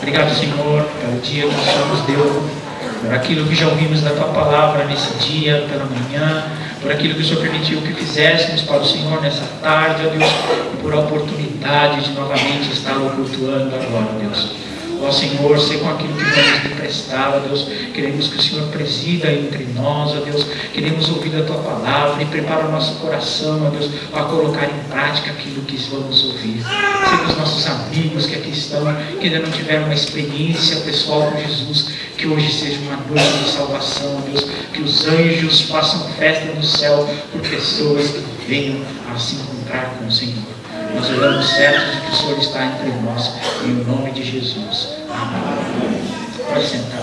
Obrigado, Senhor, pelo dia que o Senhor nos deu, por aquilo que já ouvimos da Tua Palavra nesse dia, pela manhã, por aquilo que o Senhor permitiu que fizéssemos para o Senhor nessa tarde, ó Deus, e por a oportunidade de novamente estar o cultuando agora, ó Deus. Ó Senhor, sei com aquilo que vamos lhe prestar, ó Deus, queremos que o Senhor presida entre nós, ó Deus, queremos ouvir a Tua Palavra e prepara o nosso coração, ó Deus, a colocar em prática aquilo que vamos ouvir. Sei que os nossos amigos que aqui estão, que ainda não tiveram uma experiência pessoal com Jesus, que hoje seja uma noite de salvação, ó Deus, que os anjos façam festa no céu por pessoas que venham a se encontrar com o Senhor. Nós oramos certos de que o Senhor está entre nós, em nome de Jesus. Amém. Pode sentar.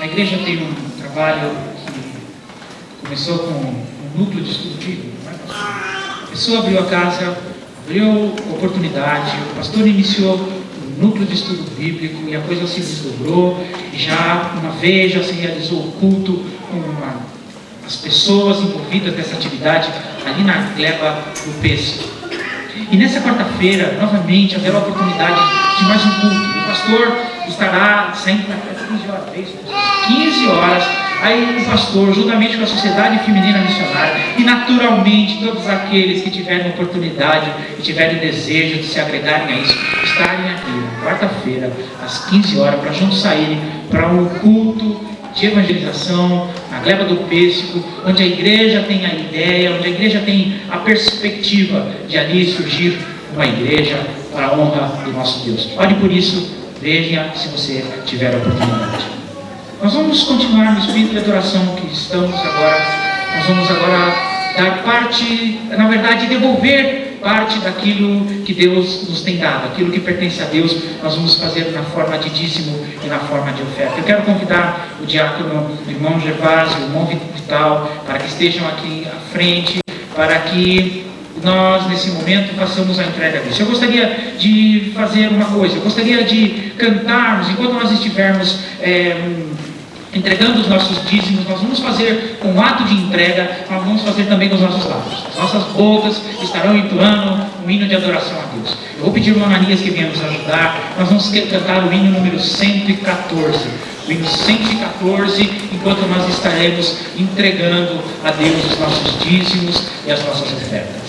A igreja tem um trabalho que começou com um núcleo de estudo bíblico. A pessoa abriu a casa, abriu oportunidade, o pastor iniciou um núcleo de estudo bíblico e a coisa se desdobrou. E já uma vez já se realizou o culto com as pessoas envolvidas nessa atividade ali na gleba do Pêssego. E nessa quarta-feira, novamente, haverá a oportunidade de mais um culto. O pastor estará saindo para 15 horas, é isso? 15 horas, aí o pastor, juntamente com a Sociedade Feminina Missionária, e naturalmente todos aqueles que tiverem oportunidade e tiverem desejo de se agregarem a isso, estarem aqui na quarta-feira, às 15 horas, para juntos saírem para um culto de evangelização na gleba do Pêssego, onde a igreja tem a ideia, onde a igreja tem a perspectiva de ali surgir uma igreja para a honra do nosso Deus. Ore por isso, veja se você tiver a oportunidade. Nós vamos continuar no espírito de adoração que estamos agora. Nós vamos agora dar parte, na verdade, devolver parte daquilo que Deus nos tem dado, aquilo que pertence a Deus, nós vamos fazer na forma de dízimo e na forma de oferta. Eu quero convidar o diácono, o irmão Gervásio, o irmão Vital, para que estejam aqui à frente, para que nós, nesse momento, façamos a entrega disso. Eu gostaria de fazer uma coisa, eu gostaria de cantarmos, enquanto nós estivermos entregando os nossos dízimos, nós vamos fazer com um ato de entrega, nós vamos fazer também com os nossos lábios. As nossas bocas estarão entoando um hino de adoração a Deus. Eu vou pedir ao Ananias que venha nos ajudar. Nós vamos cantar o hino número 114. O hino 114, enquanto nós estaremos entregando a Deus os nossos dízimos e as nossas ofertas.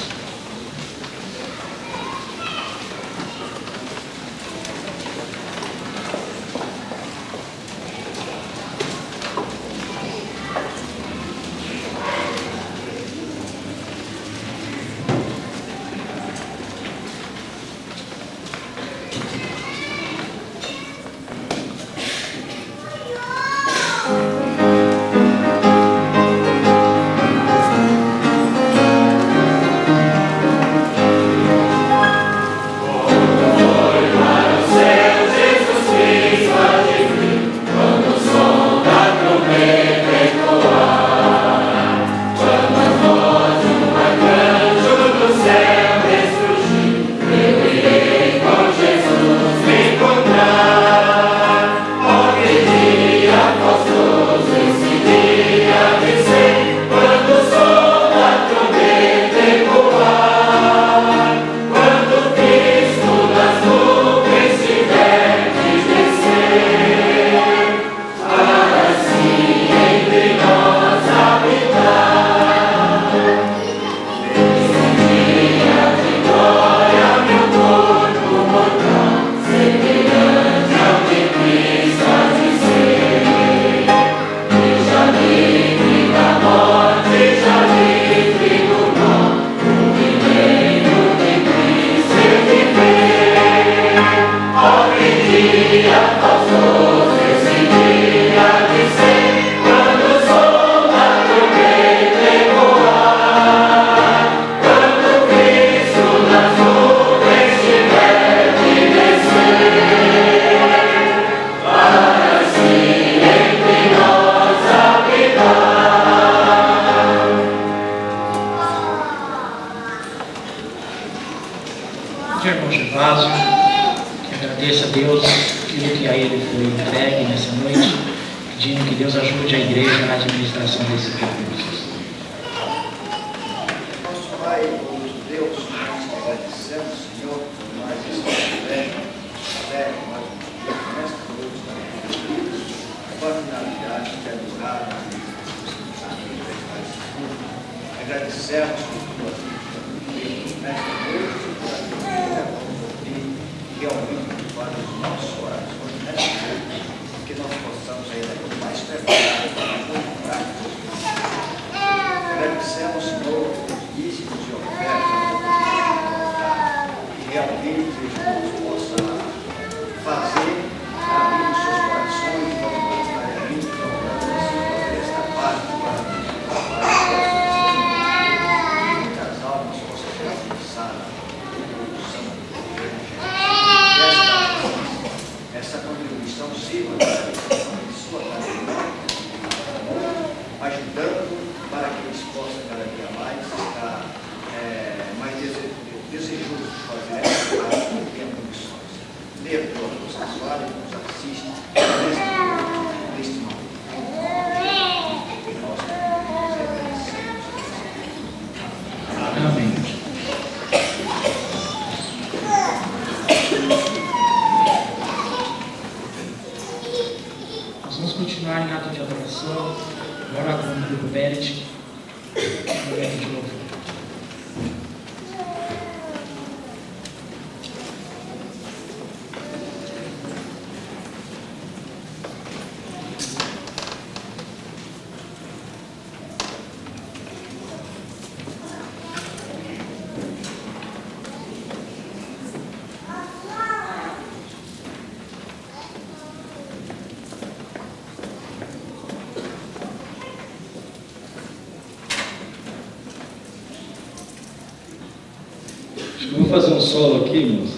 Eu vou fazer um solo aqui, irmãos.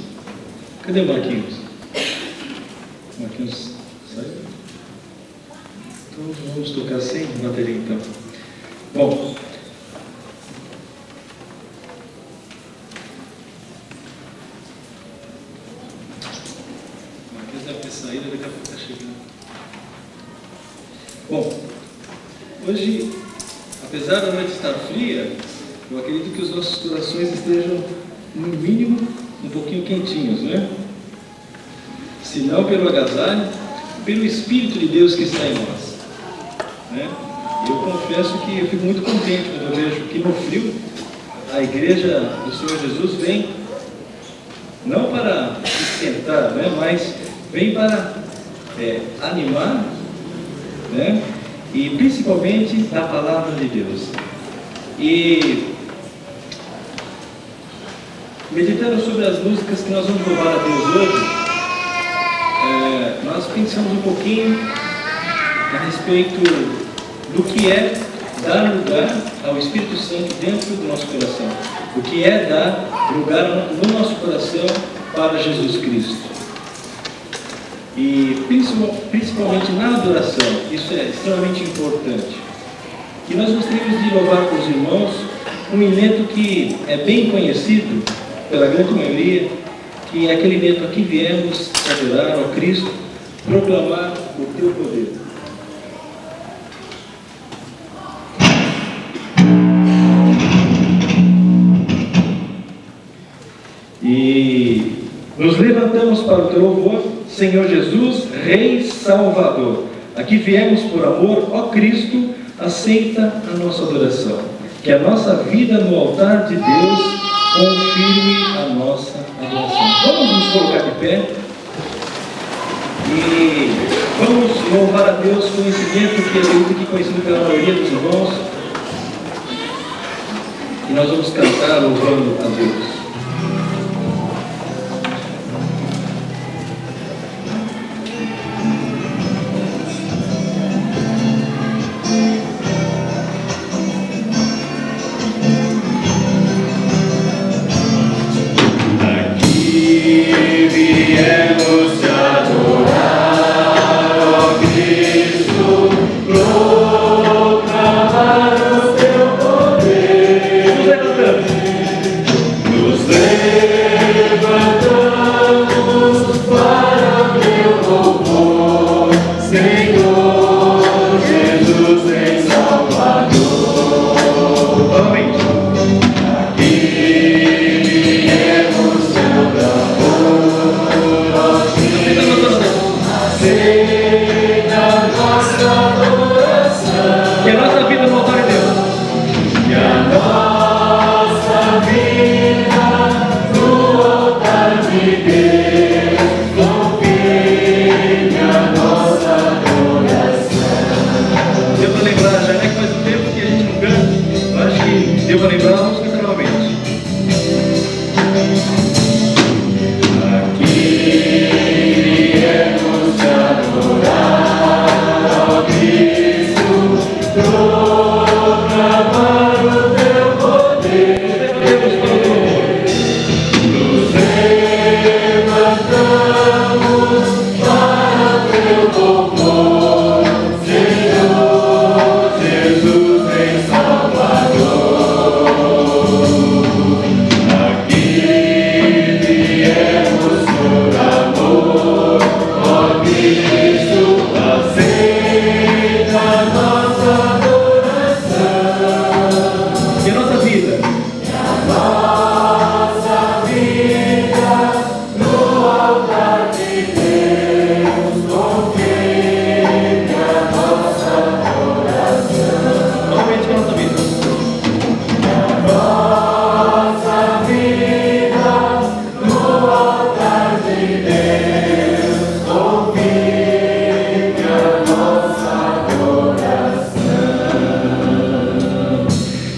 Cadê o Marquinhos? Marquinhos saiu? Então vamos tocar sem bateria então. Bom. Marquinhos deve ter saído, daqui a pouco está chegando. Bom, hoje, apesar da noite estar fria, eu acredito que os nossos corações estejam, no mínimo, um pouquinho quentinhos, né? Se não pelo agasalho, pelo Espírito de Deus que está em nós, né? Eu confesso que eu fico muito contente quando eu vejo que no frio a igreja do Senhor Jesus vem não para esquentar, né? Mas vem para animar, né? E principalmente da palavra de Deus. E meditando sobre as músicas que nós vamos louvar a Deus hoje, nós pensamos um pouquinho a respeito do que é dar lugar ao Espírito Santo dentro do nosso coração, o que é dar lugar no nosso coração para Jesus Cristo. E principalmente na adoração, isso é extremamente importante. E nós gostaríamos de louvar com os irmãos um hineto que é bem conhecido pela grande maioria, que é aquele hineto: aqui viemos adorar ao Cristo, proclamar o teu poder. E nos levantamos para o teu louvor, Senhor Jesus, Rei Salvador. Aqui viemos por amor, ó Cristo, aceita a nossa adoração. Que a nossa vida no altar de Deus confirme a nossa adoração. Vamos nos colocar de pé e vamos louvar a Deus com esse evento que eu acredito que conhecido pela maioria dos irmãos. E nós vamos cantar louvando a Deus.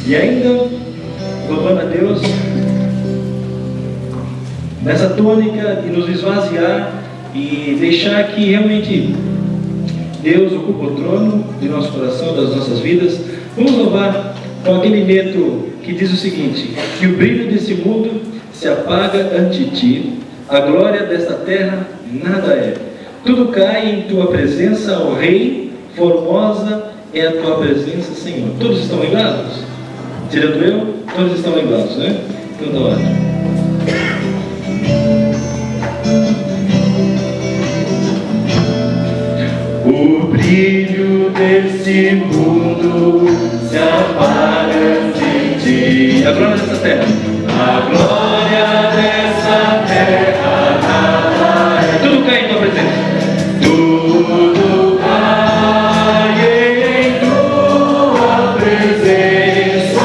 E ainda, louvando a Deus, nessa tônica de nos esvaziar e deixar que realmente Deus ocupa o trono de nosso coração, das nossas vidas, vamos louvar com aquele neto que diz o seguinte: que o brilho desse mundo se se apaga ante ti, a glória desta terra nada é. Tudo cai em tua presença, ó Rei, formosa é a tua presença, Senhor. Todos estão lembrados? Tirando eu, todos estão lembrados, né? Então tá ótimo. O brilho desse mundo se apaga de ti. A glória dessa terra. A glória dessa terra nada é. Tudo cai em tua presença. Tudo cai em tua presença.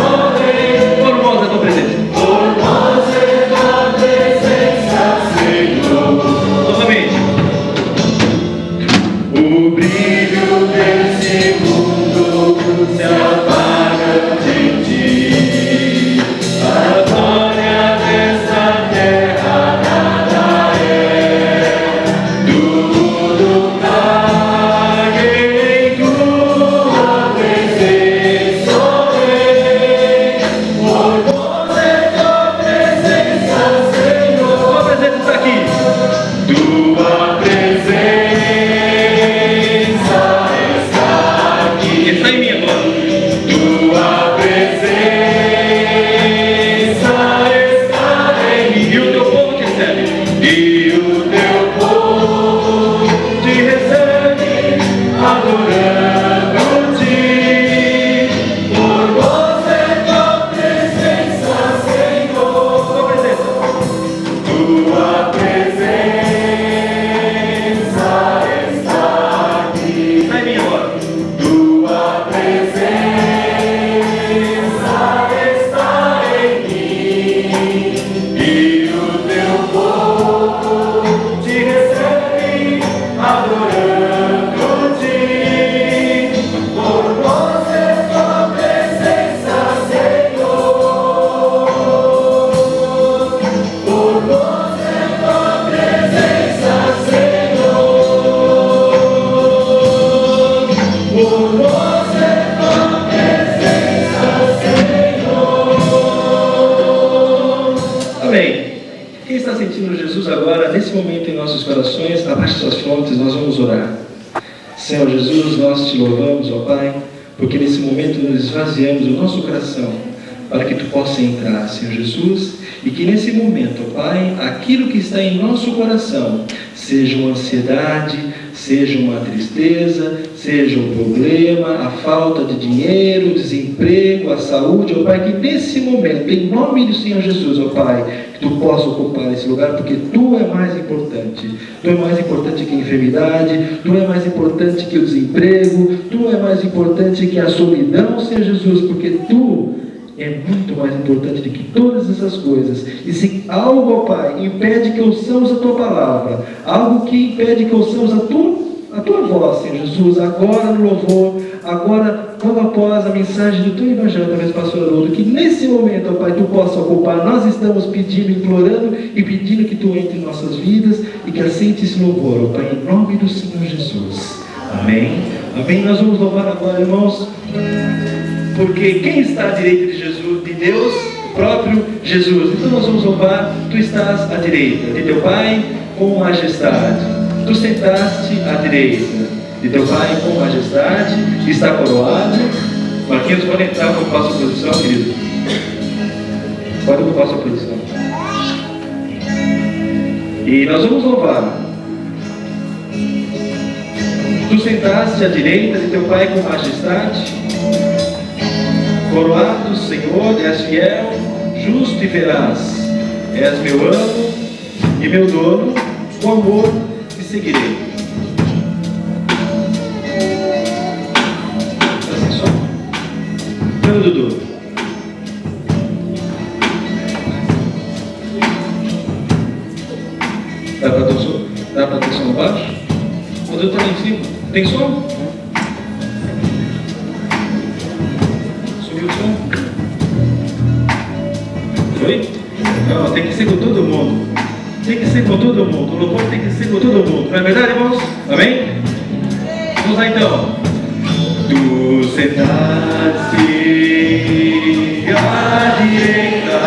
Formosa é a tua presença. Formosa é a tua presença, Senhor. Novamente. O brilho desse mundo se apaga de ti. A glória dessa terra nada é. Tudo cai em tua presença, ó Rei. Formosa é tua presença, Senhor. Tua presença está aqui. Tua presença está em mim agora. Tua presença está em mim. E o teu povo te recebe. E o teu povo te recebe, adorando-te. Formosa é tua presença, Senhor. Tua presença. Tua presença está aqui. Está em mim agora. Tua presença está em mim, e o teu povo te recebe, adorando-te. Formosa é tua presença, Senhor. Formosa é tua presença, Senhor. Formosa é tua presença, Senhor. Amém. Quem está sentindo Jesus agora, nesse momento em nossos corações, abaixe suas frontes, nós vamos orar. Senhor Jesus, nós te louvamos, ó Pai, porque nesse momento nos esvaziamos o nosso coração para que tu possa entrar, Senhor Jesus, e que nesse momento, ó Pai, aquilo que está em nosso coração, seja uma ansiedade, seja uma tristeza, seja um problema, a falta de dinheiro, o desemprego, a saúde, ó Pai, que nesse momento, em nome do Senhor Jesus, ó Pai, que tu possa ocupar esse lugar, porque tu é mais importante. Tu é mais importante que a enfermidade, tu é mais importante que o desemprego, tu é mais importante que a solidão, Senhor Jesus, porque tu é muito mais importante do que todas essas coisas. E se algo, ó Pai, impede que ouçamos a Tua palavra, algo que impede que ouçamos a Tua voz, Senhor Jesus, agora no louvor, agora logo após a mensagem do Teu Evangelho, através do pastor Haroldo, que nesse momento, ó Pai, Tu possa ocupar. Nós estamos pedindo, implorando e pedindo que Tu entre em nossas vidas e que aceite esse louvor, ó Pai, em nome do Senhor Jesus. Amém. Amém. Nós vamos louvar agora, irmãos, porque quem está à direita de Jesus, de Deus, o próprio Jesus. Então nós vamos louvar. Tu estás à direita de teu Pai com majestade. Tu sentaste à direita de teu Pai com majestade, está coroado. Marquinhos, pode entrar para ocupar sua posição, querido. Pode ocupar sua posição. E nós vamos louvar. Tu sentaste à direita de teu Pai com majestade. Coroado, Senhor, és fiel, justo e veraz. És meu amo e meu dono, com amor te seguirei. Assim só. Meu Dudu. Dá para ter som no baixo? O Dudu está lá em cima. Tem som? Foi? Não, tem que ser com todo mundo. Tem que ser com todo mundo. O louvor tem que ser com todo mundo. Não é verdade, irmãos? Amém? Vamos lá então. Tu sentaste à direita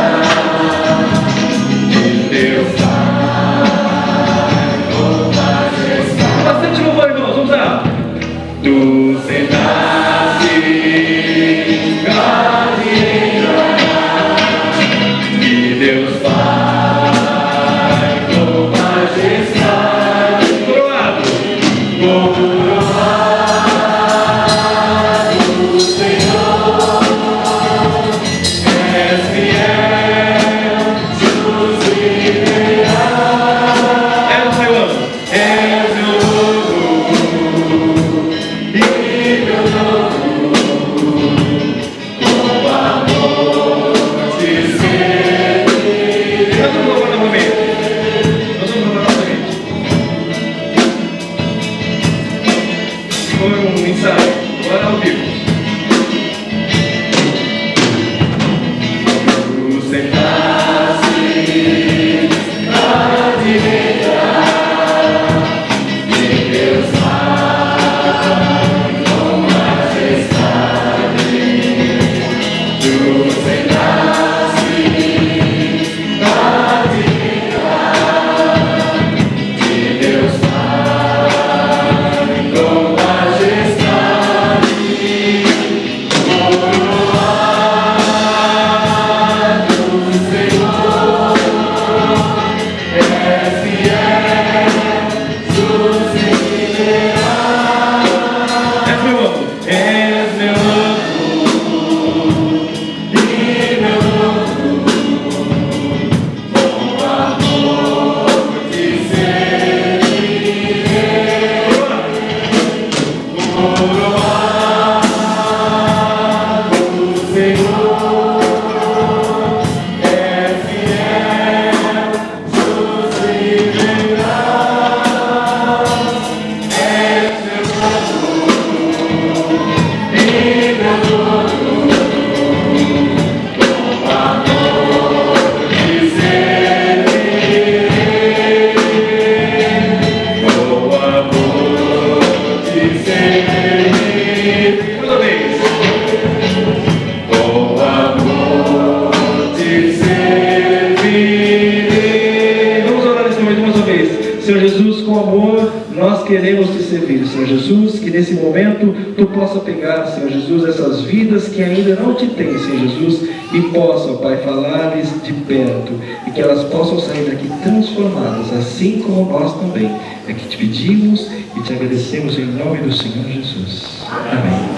Queremos te servir, Senhor Jesus, que nesse momento tu possa pegar, Senhor Jesus, essas vidas que ainda não te têm, Senhor Jesus, e possa, Pai, falar-lhes de perto, e que elas possam sair daqui transformadas, assim como nós também. É que te pedimos e te agradecemos em nome do Senhor Jesus. Amém.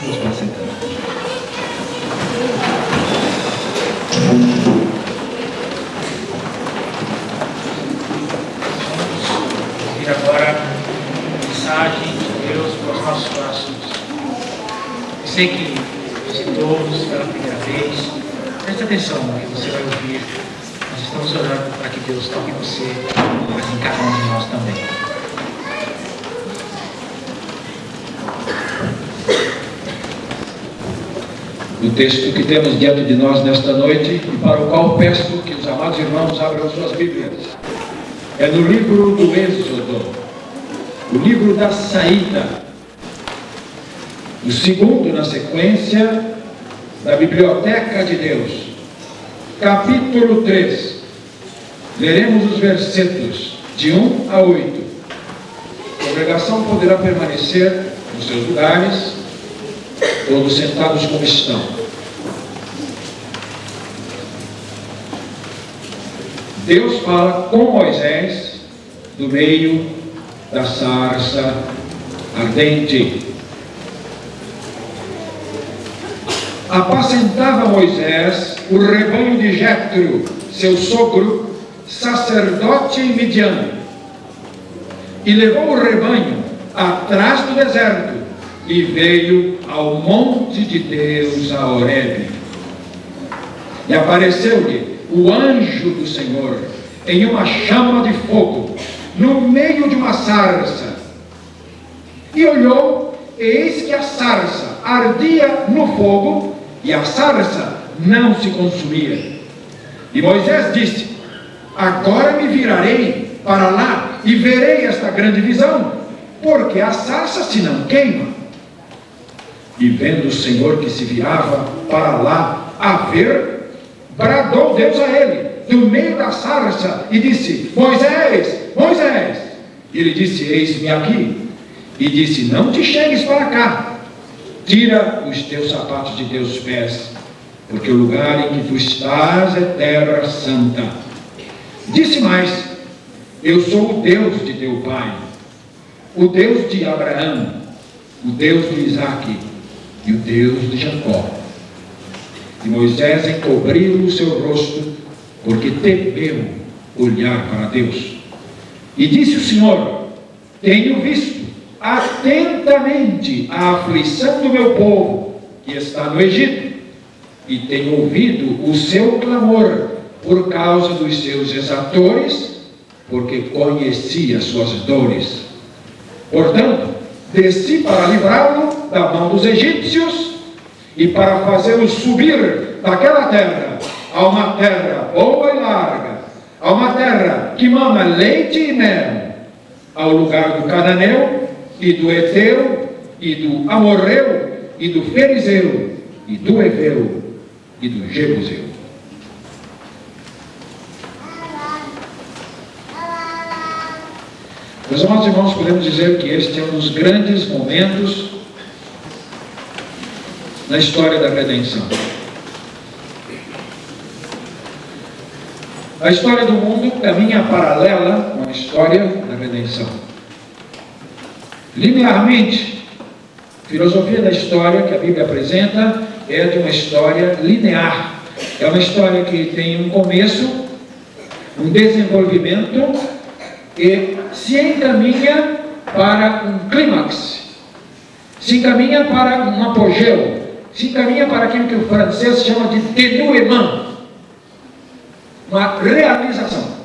Vamos para sentar. Agora a mensagem de Deus para os nossos corações. Você que visitou-nos pela primeira vez, preste atenção no que você vai ouvir. Nós estamos orando para que Deus toque em você, mas em cada um de nós também. O texto que temos diante de nós nesta noite e para o qual peço que os amados irmãos abram suas Bíblias é no livro do Êxodo, o livro da saída, o segundo na sequência da Biblioteca de Deus, capítulo 3. Leremos os versículos de 1 a 8. A congregação poderá permanecer nos seus lugares, todos sentados como estão. Deus fala com Moisés do meio da sarça ardente. Apacentava Moisés o rebanho de Jetro, seu sogro, sacerdote em Midian, e levou o rebanho atrás do deserto e veio ao monte de Deus, a Horebe. E apareceu-lhe o anjo do Senhor em uma chama de fogo no meio de uma sarça, e olhou, e eis que a sarça ardia no fogo e a sarça não se consumia. E Moisés disse: agora me virarei para lá e verei esta grande visão, porque a sarça se não queima. E vendo o Senhor que se virava para lá a ver, bradou Deus a ele, do meio da sarça, e disse: Moisés, Moisés. E ele disse: eis-me aqui. E disse: não te chegues para cá, tira os teus sapatos de teus pés, porque o lugar em que tu estás é terra santa. Disse mais: eu sou o Deus de teu pai, o Deus de Abraão, o Deus de Isaque e o Deus de Jacó. E Moisés encobriu o seu rosto, porque temeu olhar para Deus. E disse o Senhor: tenho visto atentamente a aflição do meu povo, que está no Egito, e tenho ouvido o seu clamor por causa dos seus exatores, porque conheci as suas dores. Portanto, desci para livrá-lo da mão dos egípcios, e para fazê-lo subir daquela terra a uma terra boa e larga, a uma terra que mana leite e mel, ao lugar do cananeu, e do heteu, e do amorreu, e do ferizeu, e do heveu, e do jebuseu. Meus amados irmãos, podemos dizer que este é um dos grandes momentos na história da redenção. A história do mundo caminha paralela com a história da redenção. Linearmente, a filosofia da história que a Bíblia apresenta é de uma história linear. É uma história que tem um começo, um desenvolvimento e se encaminha para um clímax, se encaminha para um apogeu, se encaminha para aquilo que o francês chama de dénouement, uma realização.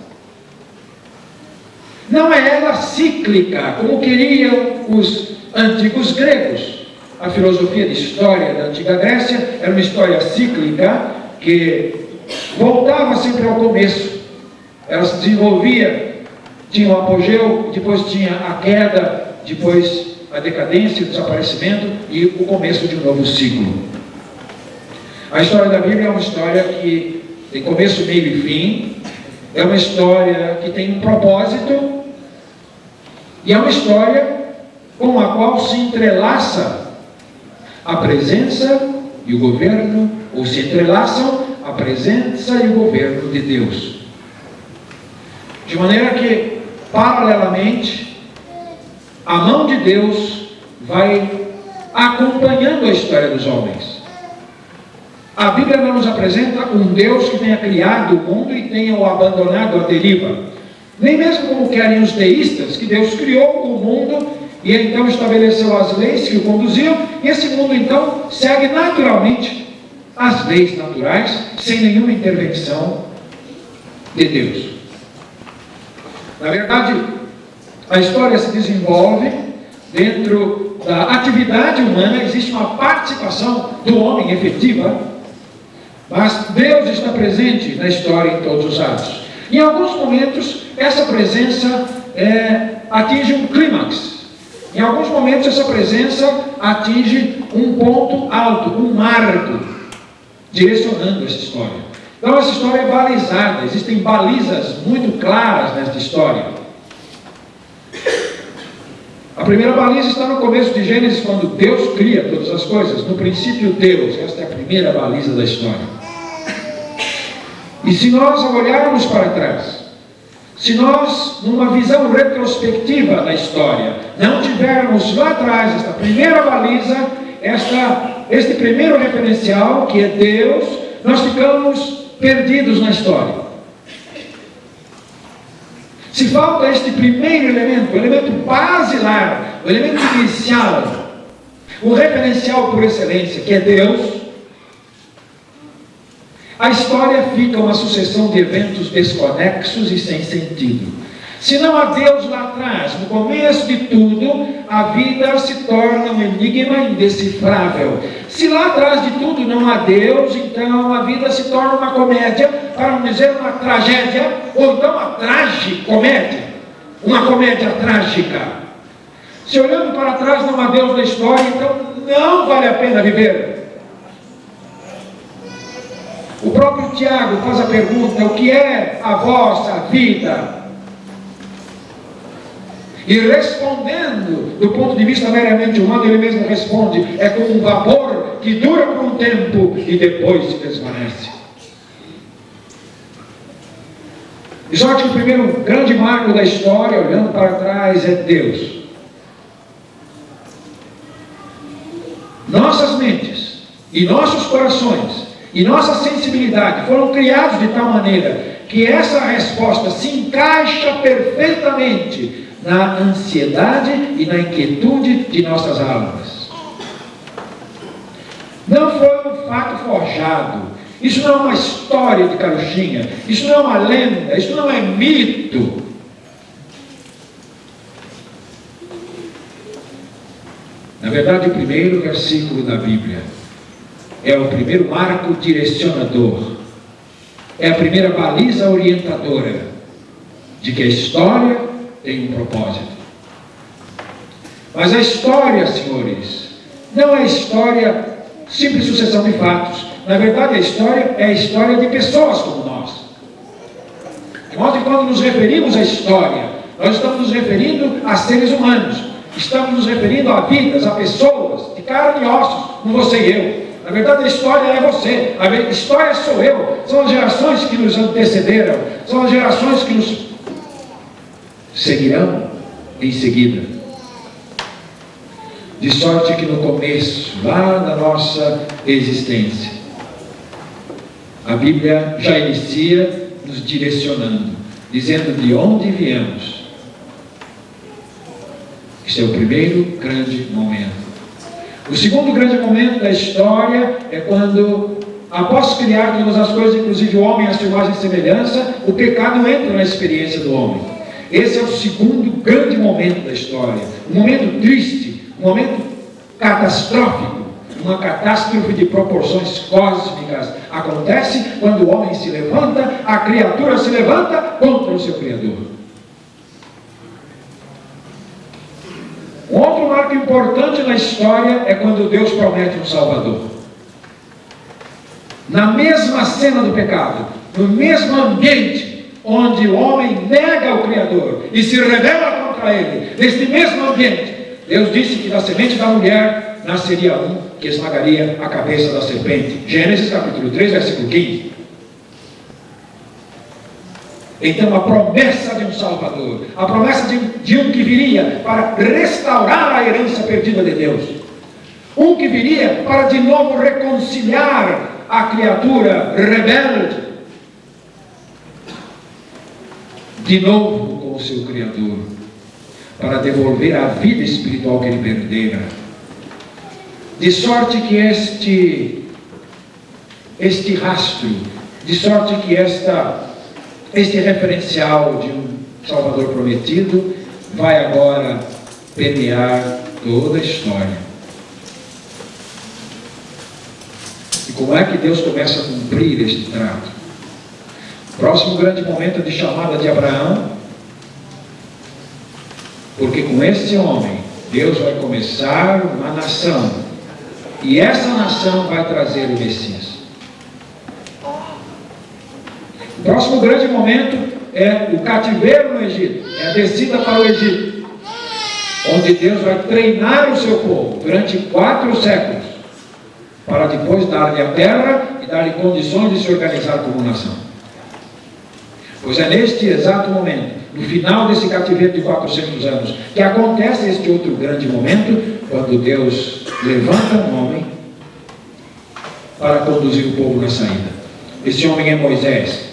Não é ela cíclica, como queriam os antigos gregos. A filosofia de história da antiga Grécia era uma história cíclica que voltava sempre ao começo. Ela se desenvolvia, tinha um apogeu, depois tinha a queda, depois a decadência, o desaparecimento e o começo de um novo ciclo. A história da Bíblia é uma história que tem começo, meio e fim. É uma história que tem um propósito. E é uma história com a qual se entrelaça a presença e o governo, ou se entrelaçam a presença e o governo de Deus. De maneira que, paralelamente, a mão de Deus vai acompanhando a história dos homens. A Bíblia não nos apresenta um Deus que tenha criado o mundo e tenha o abandonado à deriva. Nem mesmo como querem os deístas, que Deus criou o mundo e então estabeleceu as leis que o conduziam, e esse mundo então segue naturalmente as leis naturais, sem nenhuma intervenção de Deus. Na verdade, a história se desenvolve dentro da atividade humana, existe uma participação do homem efetiva, mas Deus está presente na história em todos os atos. Em alguns momentos, essa presença atinge um clímax. Em alguns momentos, essa presença atinge um ponto alto, um marco, direcionando essa história. Então, essa história é balizada, existem balizas muito claras nesta história. A primeira baliza está no começo de Gênesis, quando Deus cria todas as coisas. No princípio, Deus. Esta é a primeira baliza da história. E se nós olharmos para trás, se nós, numa visão retrospectiva da história, não tivermos lá atrás esta primeira baliza, este primeiro referencial, que é Deus, nós ficamos perdidos na história. Se falta este primeiro elemento, o elemento basilar, o elemento inicial, o referencial por excelência, que é Deus, a história fica uma sucessão de eventos desconexos e sem sentido. Se não há Deus lá atrás, no começo de tudo, a vida se torna um enigma indecifrável. Se lá atrás de tudo não há Deus, então a vida se torna uma comédia, para não dizer uma tragédia, ou então uma tragicomédia, uma comédia trágica. Se olhando para trás não há Deus na história, então não vale a pena viver. O próprio Tiago faz a pergunta: o que é a vossa vida? E respondendo, do ponto de vista meramente humano, ele mesmo responde: é como um vapor que dura por um tempo e depois se desvanece. E só que o primeiro grande marco da história, olhando para trás, é Deus. Nossas mentes e nossos corações e nossa sensibilidade foram criados de tal maneira que essa resposta se encaixa perfeitamente na ansiedade e na inquietude de nossas almas. Não foi um fato forjado. Isso não é uma história de carochinha. Isso não é uma lenda. Isso não é mito. Na verdade, o primeiro versículo da Bíblia é o primeiro marco direcionador. É a primeira baliza orientadora de que a história tem um propósito. Mas a história, senhores, não é história simples sucessão de fatos. Na verdade, a história é a história de pessoas como nós. De modo que quando nos referimos à história, nós estamos nos referindo a seres humanos. Estamos nos referindo a vidas, a pessoas, de carne e ossos, como você e eu. Na verdade, a história é você. A história sou eu. São as gerações que nos antecederam. São as gerações que nos seguirão em seguida. De sorte que no começo, lá da nossa existência, a Bíblia já inicia nos direcionando, dizendo de onde viemos. Esse é o primeiro grande momento. O segundo grande momento da história é quando, após criar todas as coisas, inclusive o homem à sua imagem e semelhança, o pecado entra na experiência do homem. Esse é o segundo grande momento da história. Um momento triste, um momento catastrófico, uma catástrofe de proporções cósmicas. Acontece quando o homem se levanta, a criatura se levanta contra o seu Criador. Um outro marco importante na história é quando Deus promete um Salvador. Na mesma cena do pecado, no mesmo ambiente onde o homem nega o Criador e se rebela contra ele, neste mesmo ambiente, Deus disse que da semente da mulher nasceria um que esmagaria a cabeça da serpente. Gênesis capítulo 3, versículo 15. Então a promessa de um Salvador, a promessa de um que viria para restaurar a herança perdida de Deus, um que viria para de novo reconciliar a criatura rebelde de novo com o seu Criador, para devolver a vida espiritual que ele perdera. De sorte que este rastro, de sorte que este referencial de um Salvador prometido vai agora permear toda a história. E como é que Deus começa a cumprir este trato? O próximo grande momento de chamada de Abraão, porque com este homem Deus vai começar uma nação, e essa nação vai trazer o Messias. O próximo grande momento é o cativeiro no Egito, é a descida para o Egito, onde Deus vai treinar o seu povo durante 4 séculos, para depois dar-lhe a terra e dar-lhe condições de se organizar como nação. Pois é neste exato momento, no final desse cativeiro de 400 anos, que acontece este outro grande momento, quando Deus levanta um homem para conduzir o povo na saída. Esse homem é Moisés.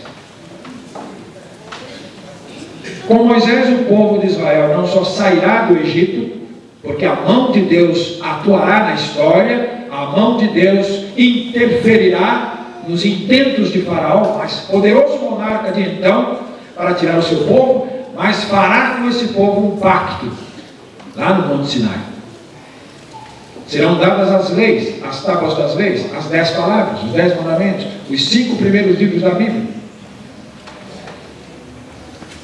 Com Moisés, o povo de Israel não só sairá do Egito, porque a mão de Deus atuará na história, a mão de Deus interferirá nos intentos de Faraó, mais poderoso monarca de então, para tirar o seu povo, mas fará com esse povo um pacto, lá no Monte Sinai. Serão dadas as leis, as tábuas das leis, as 10 palavras, os 10 mandamentos, os 5 primeiros livros da Bíblia.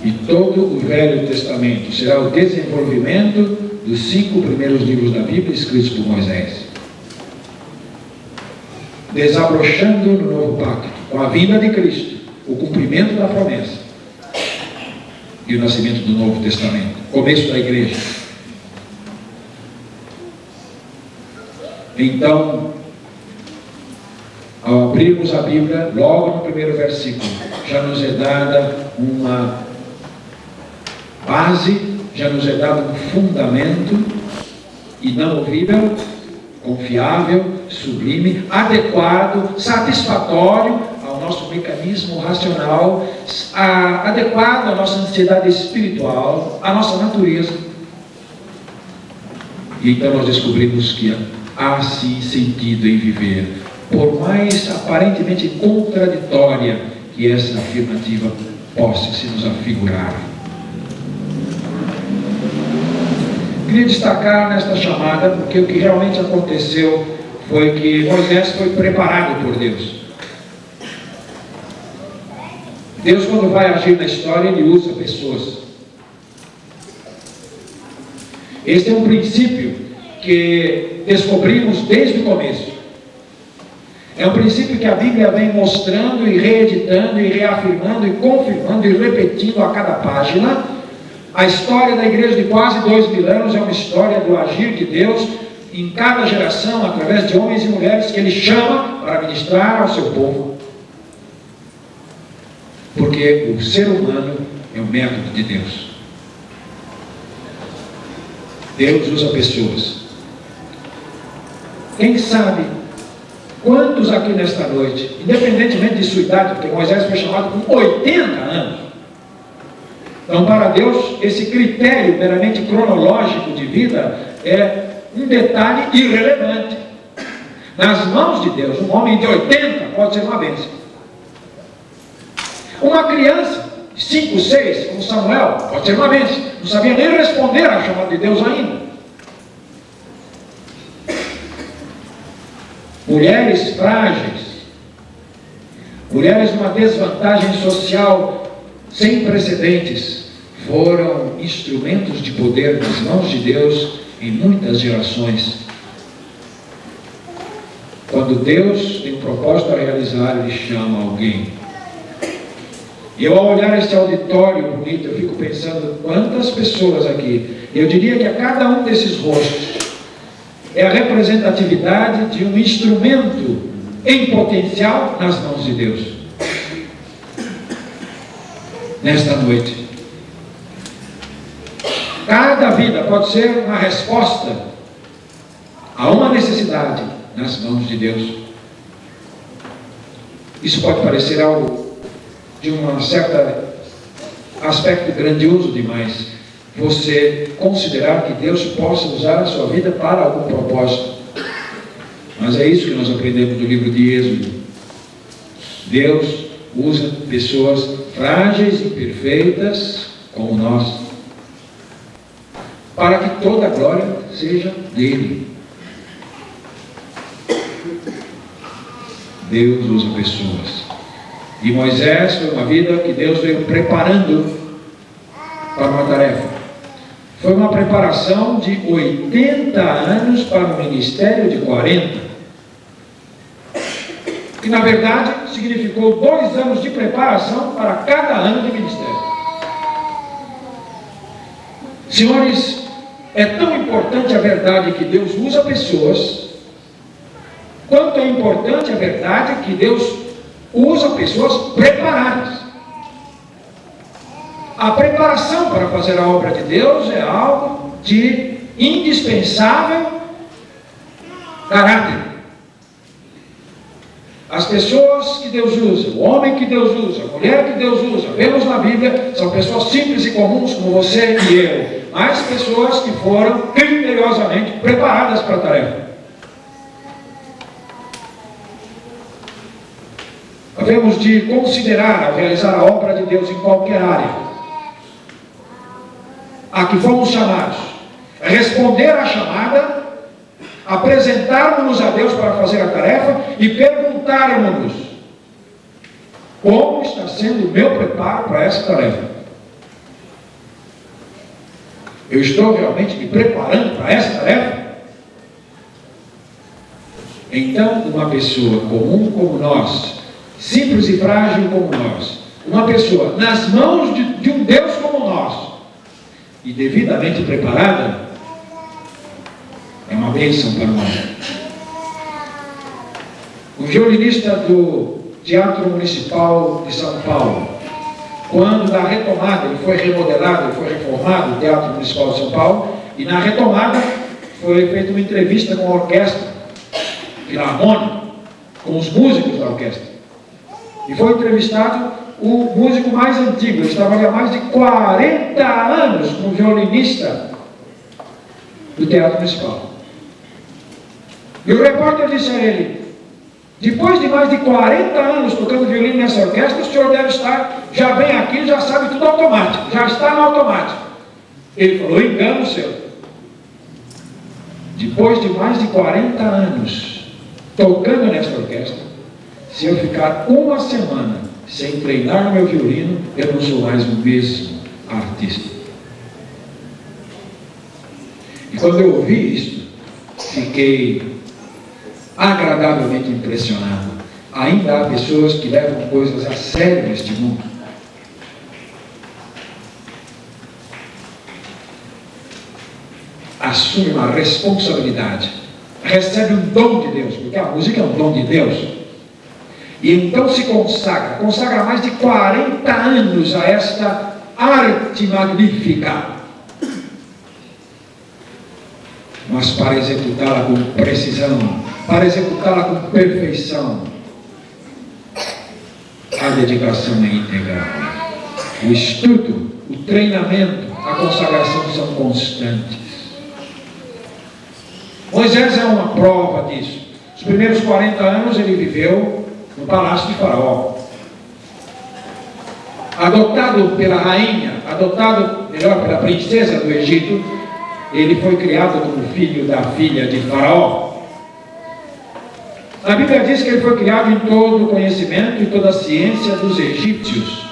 E todo o Velho Testamento será o desenvolvimento dos 5 primeiros livros da Bíblia escritos por Moisés, desabrochando no novo pacto, com a vinda de Cristo, o cumprimento da promessa e o nascimento do Novo Testamento, começo da igreja. Então, ao abrirmos a Bíblia, logo no primeiro versículo, já nos é dada uma base, já nos é dado um fundamento inamovível, confiável, sublime, adequado, satisfatório ao nosso mecanismo racional, adequado à nossa ansiedade espiritual, à nossa natureza. E então nós descobrimos que há sim sentido em viver, por mais aparentemente contraditória que essa afirmativa possa se nos afigurar. Queria destacar nesta chamada, porque o que realmente aconteceu foi que Moisés foi preparado por Deus. Deus, quando vai agir na história, Ele usa pessoas. Este é um princípio que descobrimos desde o começo. É um princípio que a Bíblia vem mostrando e reeditando e reafirmando e confirmando e repetindo a cada página. A história da igreja de quase 2000 anos é uma história do agir de Deus em cada geração, através de homens e mulheres que Ele chama para ministrar ao seu povo. Porque o ser humano é o método de Deus. Deus usa pessoas. Quem sabe quantos aqui nesta noite, independentemente de sua idade, porque Moisés foi chamado com 80 anos. Então, para Deus, esse critério meramente cronológico de vida é um detalhe irrelevante. Nas mãos de Deus, um homem de 80 pode ser uma bênção. Uma criança de 5, 6, como Samuel, pode ser uma bênção. Não sabia nem responder à chamada de Deus ainda. Mulheres frágeis, mulheres numa desvantagem social sem precedentes, foram instrumentos de poder nas mãos de Deus em muitas gerações. Quando Deus tem um propósito a realizar, Ele chama alguém. E eu, ao olhar este auditório bonito, eu fico pensando quantas pessoas aqui. Eu diria que a cada um desses rostos é a representatividade de um instrumento em potencial nas mãos de Deus. Nesta noite, cada vida pode ser uma resposta a uma necessidade nas mãos de Deus. Isso pode parecer algo de um certo aspecto grandioso demais, você considerar que Deus possa usar a sua vida para algum propósito. Mas é isso que nós aprendemos do livro de Êxodo. Deus usa pessoas frágeis e imperfeitas como nós, para que toda a glória seja dele. Deus usa pessoas. E Moisés foi uma vida que Deus veio preparando para uma tarefa. Foi uma preparação de 80 anos para um ministério de 40. Que na verdade significou 2 anos de preparação para cada ano de ministério. Senhores, é tão importante a verdade que Deus usa pessoas, quanto é importante a verdade que Deus usa pessoas preparadas. A preparação para fazer a obra de Deus é algo de indispensável caráter. As pessoas que Deus usa, o homem que Deus usa, a mulher que Deus usa, vemos na Bíblia, são pessoas simples e comuns como você e eu, mas pessoas que foram criteriosamente preparadas para a tarefa. Havemos de considerar ao realizar a obra de Deus em qualquer área a que fomos chamados, responder à chamada, apresentarmos-nos a Deus para fazer a tarefa e perguntarmos-nos: como está sendo o meu preparo para essa tarefa? Eu estou realmente me preparando para essa tarefa? Então, uma pessoa comum como nós, simples e frágil como nós, uma pessoa nas mãos de um Deus como nós, e devidamente preparada, é uma bênção para nós. O violinista do Teatro Municipal de São Paulo, quando na retomada, ele foi remodelado, ele foi reformado, o Teatro Municipal de São Paulo, e na retomada foi feita uma entrevista com a orquestra filarmônica, com os músicos da orquestra. E foi entrevistado o músico mais antigo, ele estava há mais de 40 anos como violinista do Teatro Municipal. E o repórter disse a ele: depois de mais de 40 anos tocando violino nessa orquestra, o senhor deve estar, já vem aqui, já sabe tudo automático, já está no automático. Ele falou: engano seu. Depois de mais de 40 anos tocando nessa orquestra, se eu ficar uma semana sem treinar no meu violino, eu não sou mais o mesmo artista. E quando eu ouvi isso, fiquei agradavelmente impressionado. Ainda há pessoas que levam coisas a sério neste mundo. Assume uma responsabilidade, recebe um dom de Deus, porque a música é um dom de Deus, e então se consagra mais de 40 anos a esta arte magnífica, mas para executá-la com precisão, para executá-la com perfeição, a dedicação é integral. O estudo, o treinamento, a consagração são constantes. Moisés é uma prova disso. Os primeiros 40 anos ele viveu no palácio de Faraó. Adotado pela rainha, pela princesa do Egito, ele foi criado como filho da filha de Faraó. A Bíblia diz que ele foi criado em todo o conhecimento e toda a ciência dos egípcios.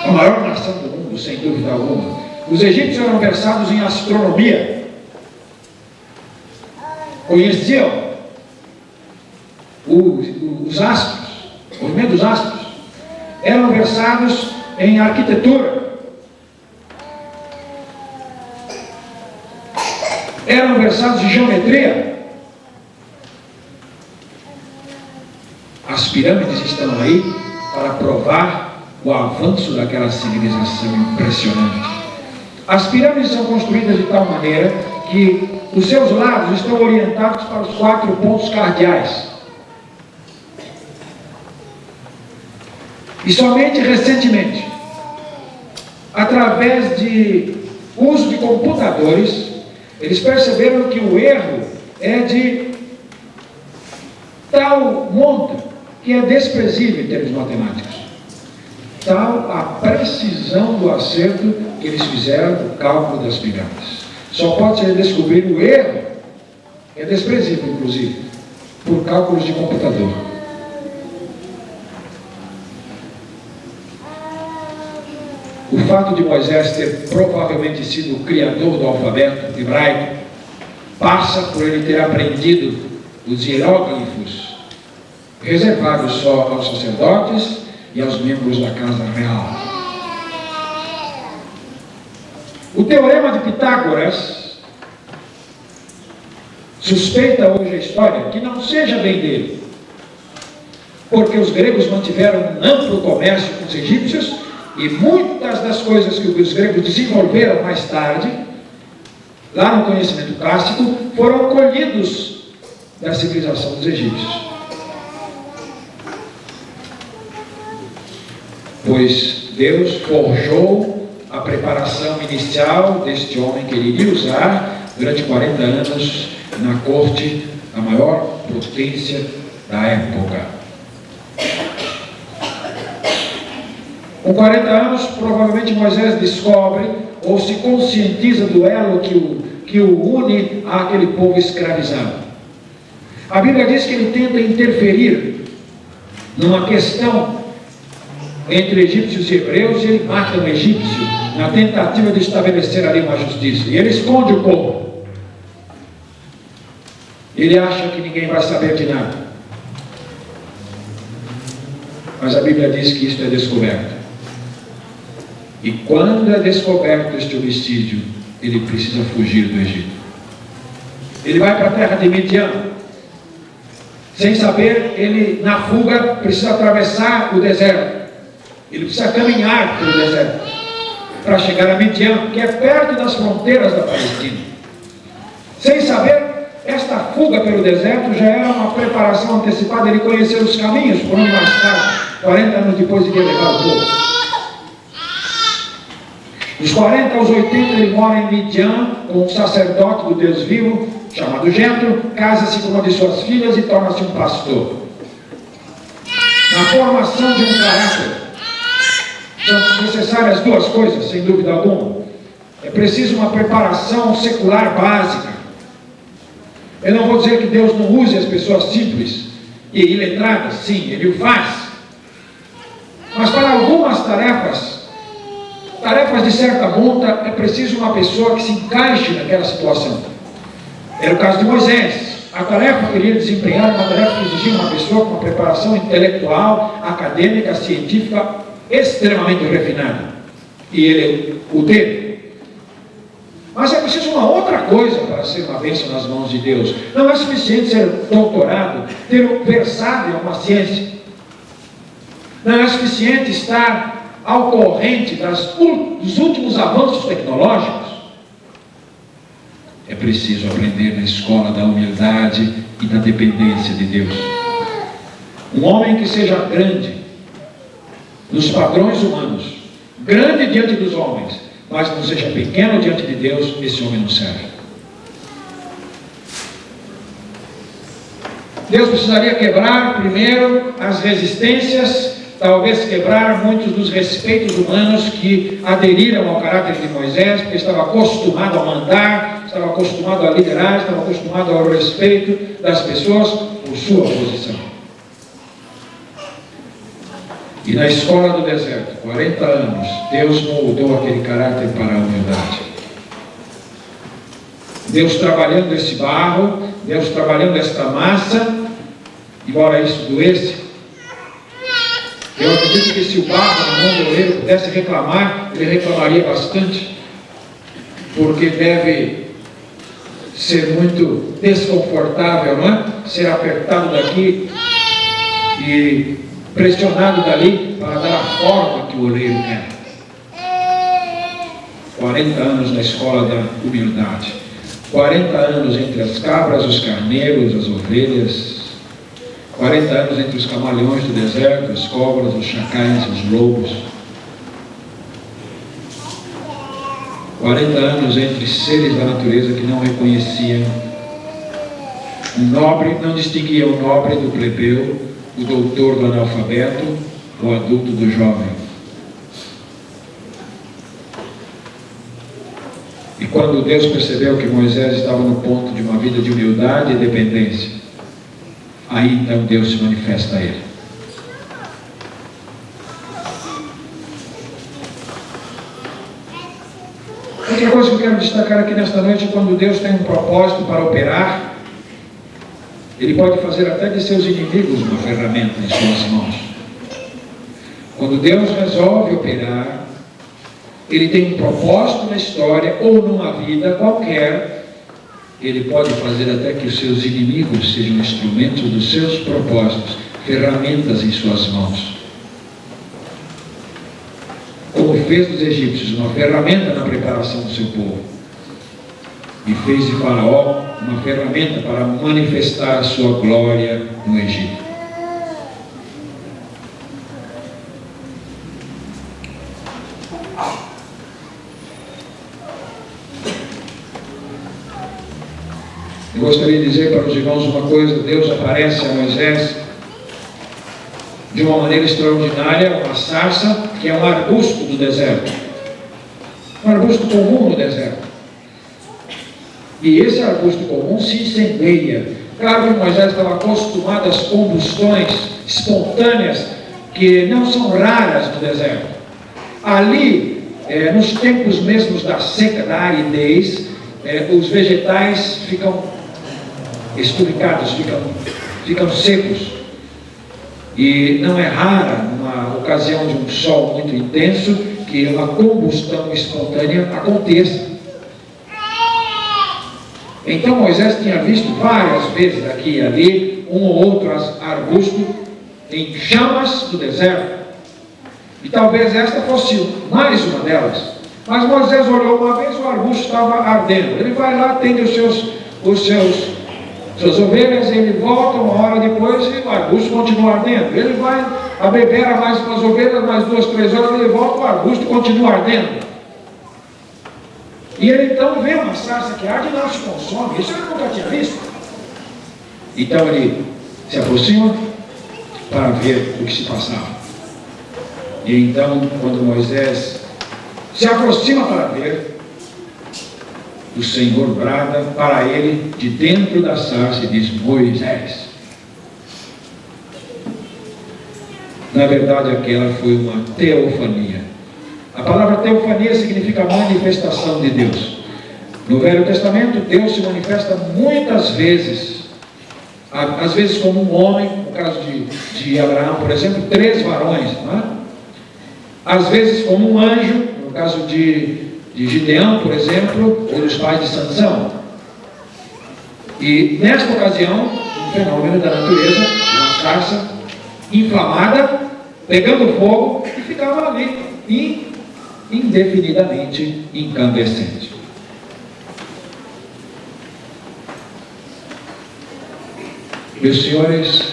A maior nação do mundo, sem dúvida alguma. Os egípcios eram versados em astronomia. Conheciam os astros, o movimento dos astros. Eram versados em arquitetura. Eram versados em geometria. As pirâmides estão aí para provar o avanço daquela civilização impressionante. As pirâmides são construídas de tal maneira que os seus lados estão orientados para os 4 pontos cardeais. E somente recentemente, através de uso de computadores, eles perceberam que o erro é de tal monta que é desprezível em termos matemáticos. Tal a precisão do acerto que eles fizeram no cálculo das pirâmides. Só pode ser descobrido o erro, é desprezível inclusive, por cálculos de computador. O fato de Moisés ter provavelmente sido o criador do alfabeto hebraico passa por ele ter aprendido os hieróglifos reservados só aos sacerdotes e aos membros da casa real. O teorema de Pitágoras suspeita hoje a história que não seja bem dele, porque os gregos mantiveram um amplo comércio com os egípcios e muitas das coisas que os gregos desenvolveram mais tarde, lá no conhecimento clássico, foram colhidos da civilização dos egípcios. Pois Deus forjou a preparação inicial deste homem que ele iria usar durante 40 anos na corte da maior potência da época. Com 40 anos, provavelmente Moisés descobre ou se conscientiza do elo que o une àquele povo escravizado. A Bíblia diz que ele tenta interferir numa questão entre egípcios e hebreus, e ele mata um egípcio na tentativa de estabelecer ali uma justiça. E ele esconde o povo. Ele acha que ninguém vai saber de nada. Mas a Bíblia diz que isto é descoberto. E quando é descoberto este homicídio, ele precisa fugir do Egito. Ele vai para a terra de Midian. Sem saber, ele na fuga precisa atravessar o deserto. Ele precisa caminhar pelo deserto para chegar a Midian, que é perto das fronteiras da Palestina. Sem saber, esta fuga pelo deserto já era uma preparação antecipada. Ele conhecer os caminhos por onde mais tarde, 40 anos depois, iria levar o povo. Dos 40 aos 80 ele mora em Midian com um sacerdote do Deus vivo, chamado Jetro, casa-se com uma de suas filhas e torna-se um pastor. Na formação de um caráter, são necessárias 2 coisas, sem dúvida alguma. É preciso uma preparação secular básica. Eu não vou dizer que Deus não use as pessoas simples e iletradas, sim, Ele o faz. Mas para algumas tarefas tarefas de certa monta, é preciso uma pessoa que se encaixe naquela situação. Era o caso de Moisés. A tarefa que ele ia desempenhar era uma tarefa que exigia uma pessoa com uma preparação intelectual, acadêmica, científica, extremamente refinada. E ele o teve. Mas é preciso uma outra coisa para ser uma bênção nas mãos de Deus. Não é suficiente ser doutorado, ter versado em uma ciência. Não é suficiente estar ao corrente dos últimos avanços tecnológicos. É preciso aprender na escola da humildade e da dependência de Deus. Um homem que seja grande nos padrões humanos, grande diante dos homens, mas não seja pequeno diante de Deus, esse homem não serve. Deus precisaria quebrar primeiro as resistências, talvez quebrar muitos dos respeitos humanos que aderiram ao caráter de Moisés, porque estava acostumado a mandar, estava acostumado a liderar, estava acostumado ao respeito das pessoas por sua posição. E na escola do deserto, 40 anos, Deus moldou aquele caráter para a humildade. Deus trabalhando esse barro, Deus trabalhando esta massa, embora isso doesse. Eu acredito que se o barro na mão do oleiro pudesse reclamar, ele reclamaria bastante, porque deve ser muito desconfortável, não é? Ser apertado daqui e pressionado dali para dar a forma que o oleiro quer. 40 anos na escola da humildade. 40 anos entre as cabras, os carneiros, as ovelhas. 40 anos entre os camaleões do deserto, as cobras, os chacais, os lobos. 40 anos entre seres da natureza que não reconheciam. O nobre não distinguia o nobre do plebeu, o doutor do analfabeto, o adulto do jovem. E quando Deus percebeu que Moisés estava no ponto de uma vida de humildade e dependência, aí então Deus se manifesta a ele. Outra coisa que eu quero destacar aqui nesta noite é quando Deus tem um propósito para operar, Ele pode fazer até de seus inimigos uma ferramenta em suas mãos. Quando Deus resolve operar, Ele tem um propósito na história ou numa vida qualquer, Ele pode fazer até que os seus inimigos sejam instrumentos dos seus propósitos, ferramentas em suas mãos. Como fez dos egípcios uma ferramenta na preparação do seu povo, e fez de Faraó uma ferramenta para manifestar a sua glória no Egito. Eu gostaria de dizer para os irmãos uma coisa: Deus aparece a Moisés de uma maneira extraordinária, uma sarça, que é um arbusto do deserto, um arbusto comum no deserto. E esse arbusto comum se incendeia. Claro que Moisés estava acostumado às combustões espontâneas, que não são raras no deserto. Ali, nos tempos mesmos da seca, da aridez, os vegetais ficam estupicados, ficam secos. E não é rara, numa ocasião de um sol muito intenso, que uma combustão espontânea aconteça. Então Moisés tinha visto várias vezes aqui e ali, um ou outro arbusto em chamas do deserto. E talvez esta fosse mais uma delas. Mas Moisés olhou uma vez, o arbusto estava ardendo. Ele vai lá, atende suas ovelhas, ele volta uma hora depois e o arbusto continua ardendo. Ele vai, abebera mais umas ovelhas, mais 2, 3 horas, ele volta, o arbusto continua ardendo. E ele então vê uma sarça que arde e não se consome. Isso ele nunca tinha visto. Então ele se aproxima para ver o que se passava. E então, quando Moisés se aproxima para ver, o Senhor brada para ele de dentro da sarça e diz: Moisés. Na verdade, aquela foi uma teofania. A palavra teofania significa manifestação de Deus. No Velho Testamento, Deus se manifesta muitas vezes. Às vezes como um homem, no caso de Abraão, por exemplo, 3 varões, não é? Às vezes como um anjo, no caso de Gideão, por exemplo, ou dos pais de Sansão. E nesta ocasião, um fenômeno da natureza, uma sarça inflamada, pegando fogo, e ficava ali, indefinidamente incandescente. Meus senhores,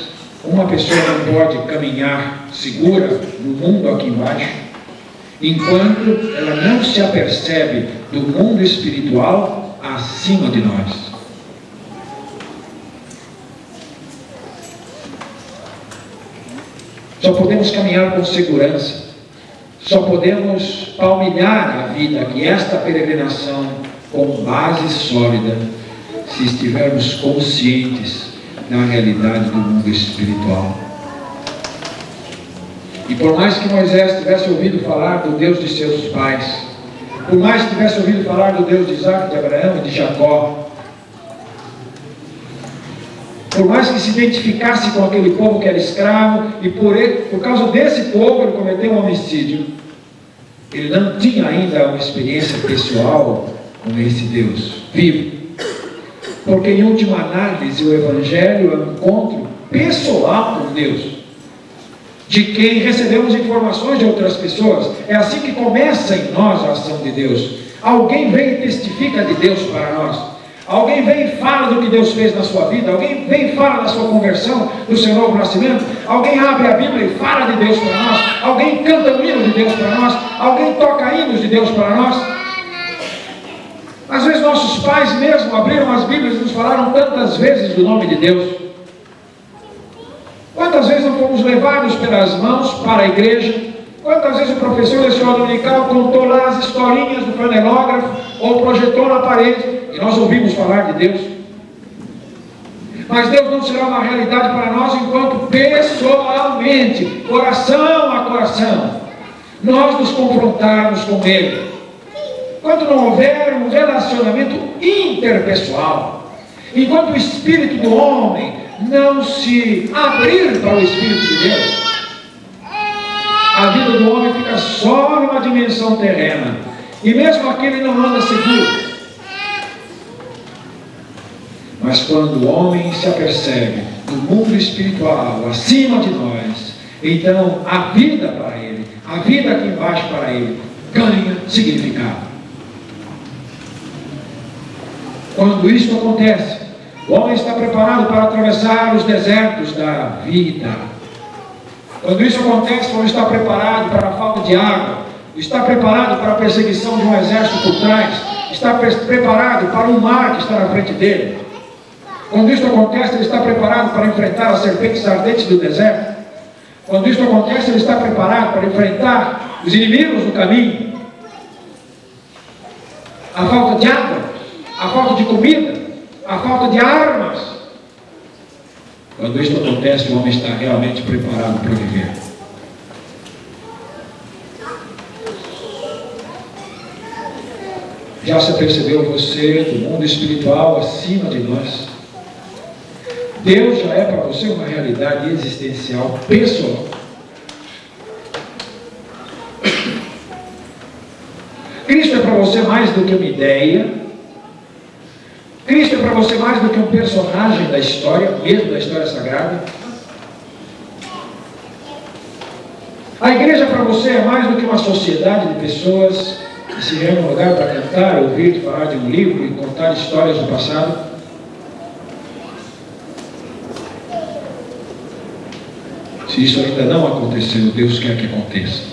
uma pessoa não pode caminhar segura no mundo aqui embaixo, enquanto ela não se apercebe do mundo espiritual acima de nós. Só podemos caminhar com segurança, só podemos palmilhar a vida aqui, esta peregrinação, com base sólida, se estivermos conscientes da realidade do mundo espiritual. E por mais que Moisés tivesse ouvido falar do Deus de seus pais, por mais que tivesse ouvido falar do Deus de Isaac, de Abraão e de Jacó, por mais que se identificasse com aquele povo que era escravo, e por causa desse povo ele cometeu um homicídio, ele não tinha ainda uma experiência pessoal com esse Deus vivo. Porque em última análise o Evangelho é um encontro pessoal com Deus, de quem recebemos informações de outras pessoas. É assim que começa em nós a ação de Deus. Alguém vem e testifica de Deus para nós. Alguém vem e fala do que Deus fez na sua vida. Alguém vem e fala da sua conversão, do seu novo nascimento. Alguém abre a Bíblia e fala de Deus para nós. Alguém canta um hino de Deus para nós. Alguém toca hinos de Deus para nós. Às vezes nossos pais mesmo abriram as Bíblias e nos falaram tantas vezes do nome de Deus. Quantas vezes não fomos levados pelas mãos para a igreja? Quantas vezes o professor da escola dominical contou lá as historinhas do flanelógrafo ou projetou na parede e nós ouvimos falar de Deus? Mas Deus não será uma realidade para nós enquanto pessoalmente, coração a coração, nós nos confrontarmos com Ele. Enquanto não houver um relacionamento interpessoal, enquanto o espírito do homem não se abrir para o Espírito de Deus, a vida do homem fica só numa dimensão terrena, e mesmo aquele não anda seguro. Mas quando o homem se apercebe do mundo espiritual acima de nós, então a vida para ele, a vida aqui embaixo para ele, ganha significado. Quando isso acontece, o homem está preparado para atravessar os desertos da vida. Quando isso acontece, o homem está preparado para a falta de água, está preparado para a perseguição de um exército por trás, está preparado para um mar que está na frente dele. Quando isso acontece, ele está preparado para enfrentar as serpentes ardentes do deserto. Quando isso acontece, ele está preparado para enfrentar os inimigos no caminho. A falta de água, a falta de comida, a falta de armas. Quando isso acontece, o homem está realmente preparado para viver. Já se percebeu você do mundo espiritual acima de nós? Deus já é para você uma realidade existencial pessoal. Cristo é para você mais do que uma ideia. Cristo é para você mais do que um personagem da história, mesmo da história sagrada. A igreja para você é mais do que uma sociedade de pessoas que se reúnem num lugar para cantar, ouvir, falar de um livro e contar histórias do passado. Se isso ainda não aconteceu, Deus quer que aconteça.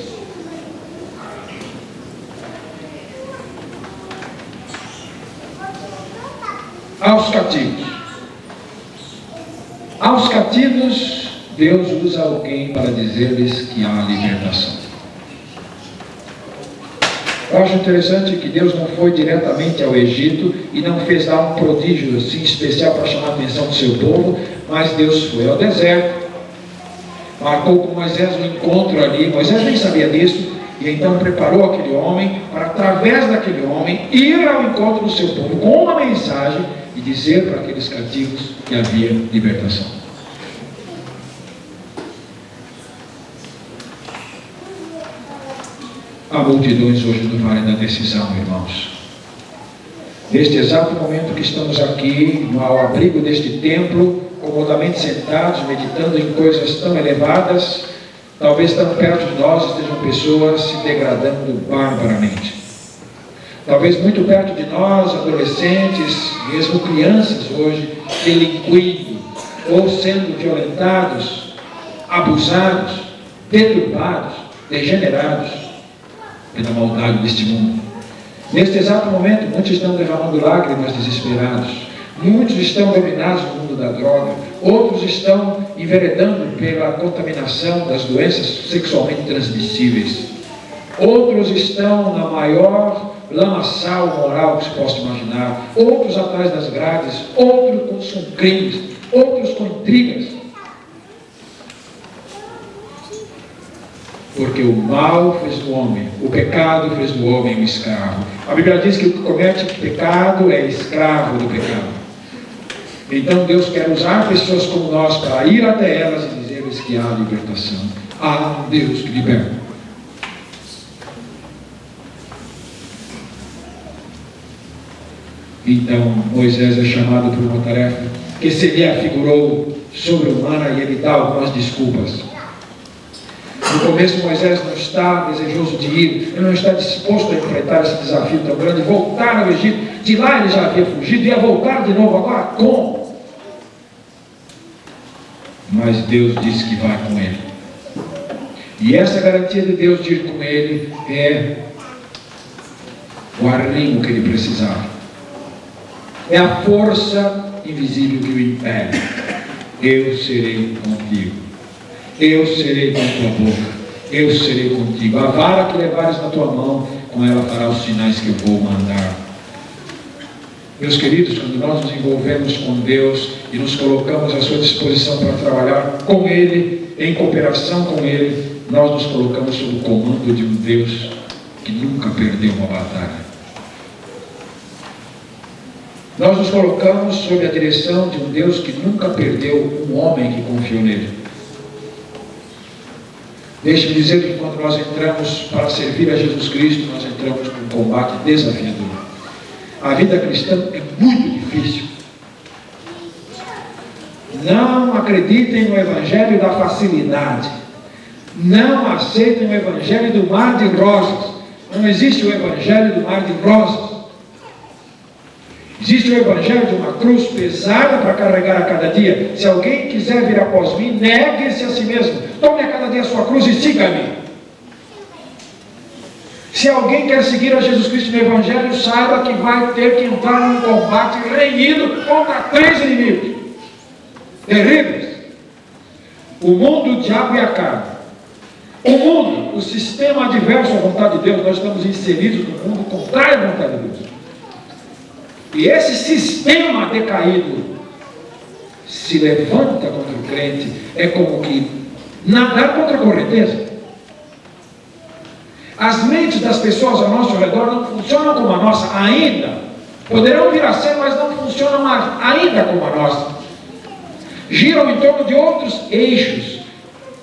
Aos cativos. Aos cativos, Deus usa alguém para dizer-lhes que há libertação. Eu acho interessante que Deus não foi diretamente ao Egito e não fez lá um prodígio assim especial para chamar a atenção do seu povo, mas Deus foi ao deserto, marcou com Moisés um encontro ali. Moisés nem sabia disso, E então preparou aquele homem para, através daquele homem, ir ao encontro do seu povo com uma mensagem e dizer para aqueles cativos que havia libertação. Há multidões hoje no Vale da Decisão, irmãos. Neste exato momento que estamos aqui, ao abrigo deste templo, comodamente sentados, meditando em coisas tão elevadas, talvez tão perto de nós estejam pessoas se degradando barbaramente. Talvez muito perto de nós, adolescentes, mesmo crianças hoje, delinquindo, ou sendo violentados, abusados, deturpados, degenerados pela maldade deste mundo. Neste exato momento, muitos estão derramando lágrimas desesperados. Muitos estão dominados no mundo da droga. Outros estão enveredando pela contaminação das doenças sexualmente transmissíveis. Outros estão na maior lamaçal moral que se possa imaginar. Outros atrás das grades. Outros com crimes. Outros com intrigas. Porque o mal fez do homem, o pecado fez do homem um escravo. A Bíblia diz que o que comete pecado é escravo do pecado. Então Deus quer usar pessoas como nós para ir até elas e dizer-lhes que há libertação. Há um Deus que liberta. Então Moisés é chamado por uma tarefa que se lhe afigurou sobre-humana e ele dá algumas desculpas. No começo Moisés não está desejoso de ir, ele não está disposto a enfrentar esse desafio tão grande, voltar ao Egito. De lá ele já havia fugido, ia voltar de novo, agora como? Mas Deus disse que vai com ele. E essa garantia de Deus de ir com ele é o arrimo que ele precisava. É a força invisível que o impele. Eu serei contigo. Eu serei com a tua boca, eu serei contigo. A vara que levares na tua mão, com ela fará os sinais que eu vou mandar. Meus queridos, quando nós nos envolvemos com Deus e nos colocamos à sua disposição para trabalhar com Ele, em cooperação com Ele, nós nos colocamos sob o comando de um Deus que nunca perdeu uma batalha. Nós nos colocamos sob a direção de um Deus que nunca perdeu um homem que confiou nele. Deixe-me dizer que quando nós entramos para servir a Jesus Cristo, nós entramos num combate desafiador. A vida cristã é muito difícil. Não acreditem no evangelho da facilidade. Não aceitem o evangelho do mar de rosas. Não existe o evangelho do mar de rosas. Existe o evangelho de uma cruz pesada para carregar a cada dia. Se alguém quiser vir após mim, negue-se a si mesmo. Tome a cada dia a sua cruz e siga-me. Se alguém quer seguir a Jesus Cristo no evangelho, saiba que vai ter que entrar num combate renhido contra 3 inimigos terríveis: o mundo, o diabo e a carne. O mundo, o sistema adverso à vontade de Deus. Nós estamos inseridos no mundo contrário à vontade de Deus. E esse sistema decaído se levanta contra o crente. É como que nadar contra a correnteza. As mentes das pessoas ao nosso redor não funcionam como a nossa ainda. Poderão vir a ser, mas não funcionam ainda como a nossa. Giram em torno de outros eixos.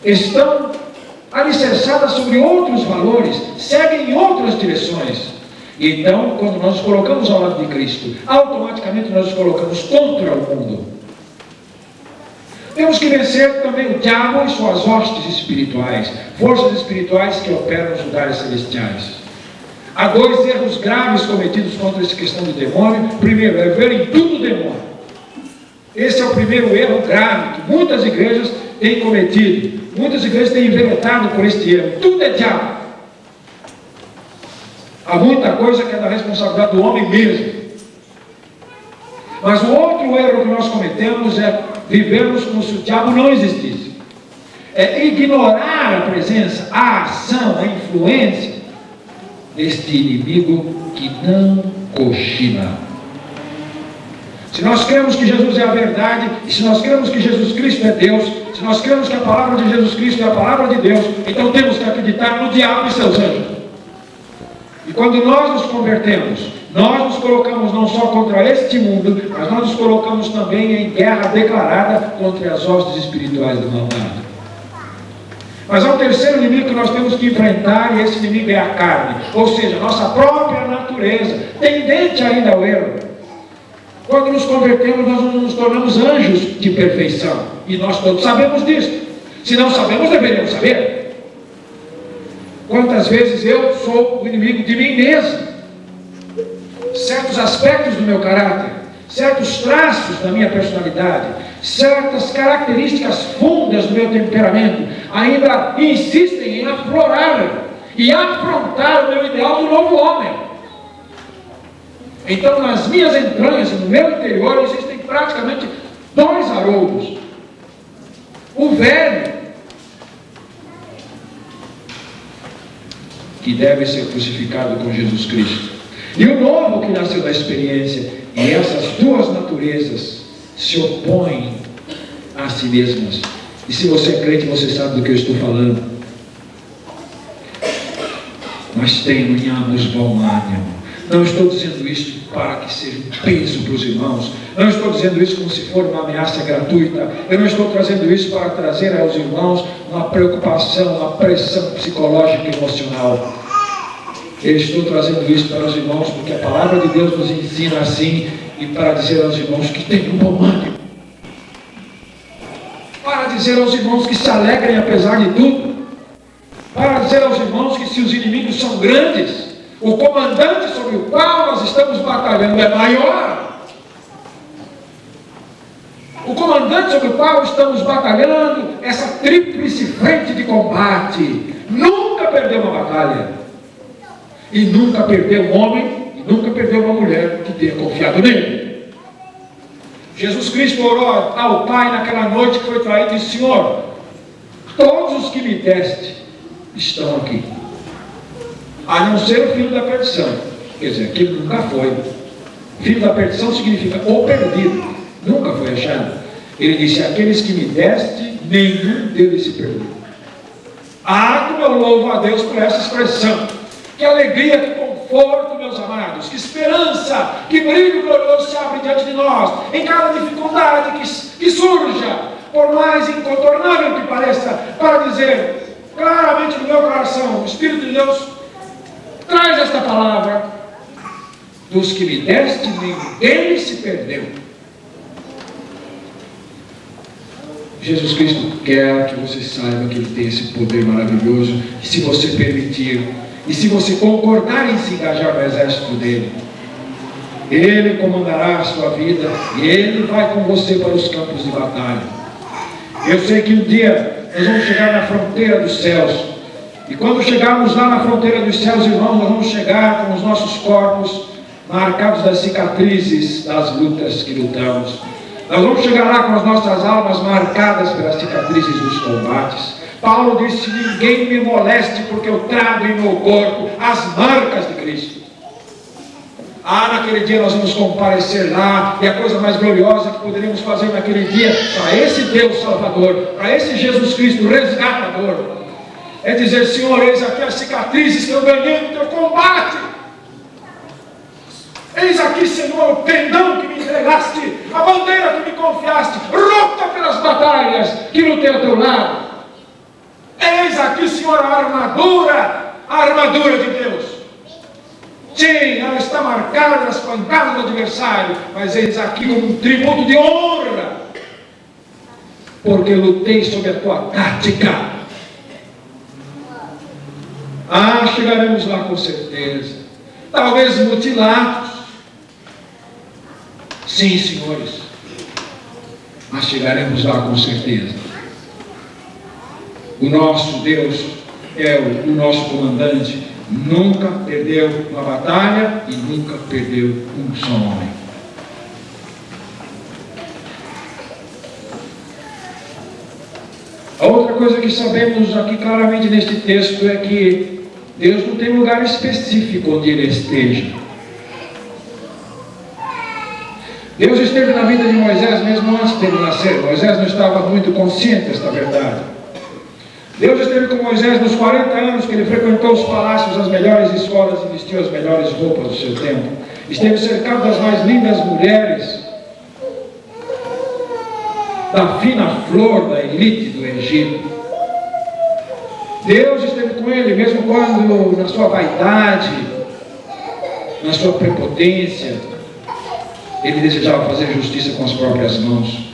Estão alicerçadas sobre outros valores. Seguem em outras direções. E então, quando nós nos colocamos ao lado de Cristo, automaticamente nós nos colocamos contra o mundo. Temos que vencer também o diabo e suas hostes espirituais, forças espirituais que operam nos lugares celestiais. Há 2 erros graves cometidos contra essa questão do demônio. Primeiro, é ver em tudo demônio. Esse é o primeiro erro grave que muitas igrejas têm cometido. Muitas igrejas têm enveredado por este erro. Tudo é diabo. Há muita coisa que é da responsabilidade do homem mesmo. Mas o outro erro que nós cometemos é vivermos como se o diabo não existisse. É ignorar a presença, a ação, a influência deste inimigo que não cochila. Se nós cremos que Jesus é a verdade, e se nós cremos que Jesus Cristo é Deus, se nós cremos que a palavra de Jesus Cristo é a palavra de Deus, então temos que acreditar no diabo e seus anjos. E quando nós nos convertemos, nós nos colocamos não só contra este mundo, mas nós nos colocamos também em guerra declarada contra as hostes espirituais do malvado. Mas há um terceiro inimigo que nós temos que enfrentar, e esse inimigo é a carne, ou seja, nossa própria natureza, tendente ainda ao erro. Quando nos convertemos, nós nos tornamos anjos de perfeição, e nós todos sabemos disso. Se não sabemos, deveríamos saber. Quantas vezes eu sou o inimigo de mim mesmo? Certos aspectos do meu caráter, certos traços da minha personalidade, certas características fundas do meu temperamento ainda insistem em aflorar e afrontar o meu ideal do novo homem. Então, nas minhas entranhas, no meu interior, existem praticamente dois haroldos. O velho, que deve ser crucificado com Jesus Cristo, e o novo, que nasceu da experiência. E essas duas naturezas se opõem a si mesmas. E se você é crente, você sabe do que eu estou falando. Mas tenham em ambos bom ânimo. Não estou dizendo isso para que seja um peso para os irmãos. Não estou dizendo isso como se for uma ameaça gratuita. Eu não estou trazendo isso para trazer aos irmãos uma preocupação, uma pressão psicológica e emocional. Eu estou trazendo isso para os irmãos porque a palavra de Deus nos ensina assim, e para dizer aos irmãos que tenham um bom ânimo. Para dizer aos irmãos que se alegrem apesar de tudo. Para dizer aos irmãos que se os inimigos são grandes, o comandante sobre o qual nós estamos batalhando é maior. O comandante sobre o qual estamos batalhando, essa tríplice frente de combate, nunca perdeu uma batalha. E nunca perdeu um homem, e nunca perdeu uma mulher que tenha confiado nele. Jesus Cristo orou ao Pai naquela noite que foi traído e disse: Senhor, todos os que me deste estão aqui, a não ser o filho da perdição. Quer dizer, que nunca foi. Filho da perdição significa ou perdido, nunca foi achado. Ele disse: aqueles que me deste, nenhum deles se perdeu. Como eu louvo a Deus por essa expressão. Que alegria, que conforto, meus amados, que esperança, que brilho glorioso se abre diante de nós, em cada dificuldade que surja, por mais incontornável que pareça, para dizer claramente no meu coração: o Espírito de Deus traz esta palavra: dos que me deste, nenhum deles se perdeu. Jesus Cristo quer que você saiba que Ele tem esse poder maravilhoso, e se você permitir, e se você concordar em se engajar no exército dele, Ele comandará a sua vida, e Ele vai com você para os campos de batalha. Eu sei que um dia nós vamos chegar na fronteira dos céus, e quando chegarmos lá na fronteira dos céus, irmãos, nós vamos chegar com os nossos corpos marcados das cicatrizes das lutas que lutamos. Nós vamos chegar lá com as nossas almas marcadas pelas cicatrizes dos combates. Paulo disse: ninguém me moleste, porque eu trago em meu corpo as marcas de Cristo. Naquele dia nós vamos comparecer lá, e a coisa mais gloriosa que poderíamos fazer naquele dia, para esse Deus Salvador, para esse Jesus Cristo resgatador, é dizer: Senhor, eis aqui as cicatrizes que eu ganhei no teu combate. Eis aqui, Senhor, o pendão que me entregaste, a bandeira que me confiaste, rota pelas batalhas que lutei ao teu lado. Eis aqui, Senhor, a armadura de Deus. Sim, ela está marcada nas pancadas do adversário, mas eis aqui como um tributo de honra, porque lutei sob a tua tática. Chegaremos lá com certeza, talvez mutilados, sim, senhores, mas chegaremos lá com certeza. O nosso Deus é o nosso comandante, nunca perdeu uma batalha e nunca perdeu um só homem. A outra coisa que sabemos aqui claramente neste texto é que Deus não tem lugar específico onde Ele esteja. Deus esteve na vida de Moisés mesmo antes dele nascer. Moisés não estava muito consciente desta verdade. Deus esteve com Moisés nos 40 anos que ele frequentou os palácios, as melhores escolas e vestiu as melhores roupas do seu tempo. Esteve cercado das mais lindas mulheres, da fina flor da elite do Egito. Deus esteve com ele mesmo quando, na sua vaidade, na sua prepotência, ele desejava fazer justiça com as próprias mãos.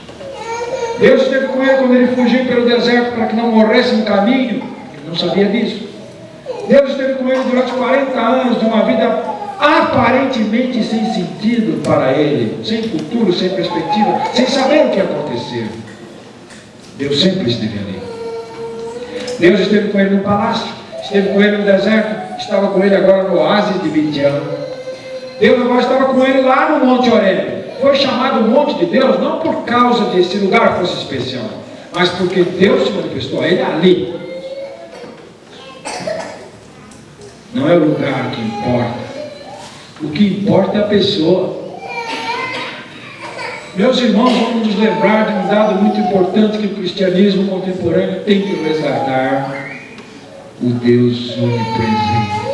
Deus esteve com ele quando ele fugiu pelo deserto para que não morresse no caminho. Ele não sabia disso. Deus esteve com ele durante 40 anos de uma vida aparentemente sem sentido para ele, sem futuro, sem perspectiva, sem saber o que ia acontecer. Deus sempre esteve ali. Deus esteve com ele no palácio, esteve com ele no deserto, estava com ele agora no oásis de Midian. Deus agora estava com ele lá no Monte Horebe. Foi chamado Monte de Deus não por causa desse lugar fosse especial, mas porque Deus se manifestou a ele ali. Não é o lugar que importa. O que importa é a pessoa. Meus irmãos, vamos nos lembrar de um dado muito importante que o cristianismo contemporâneo tem que resgatar: o Deus onipresente.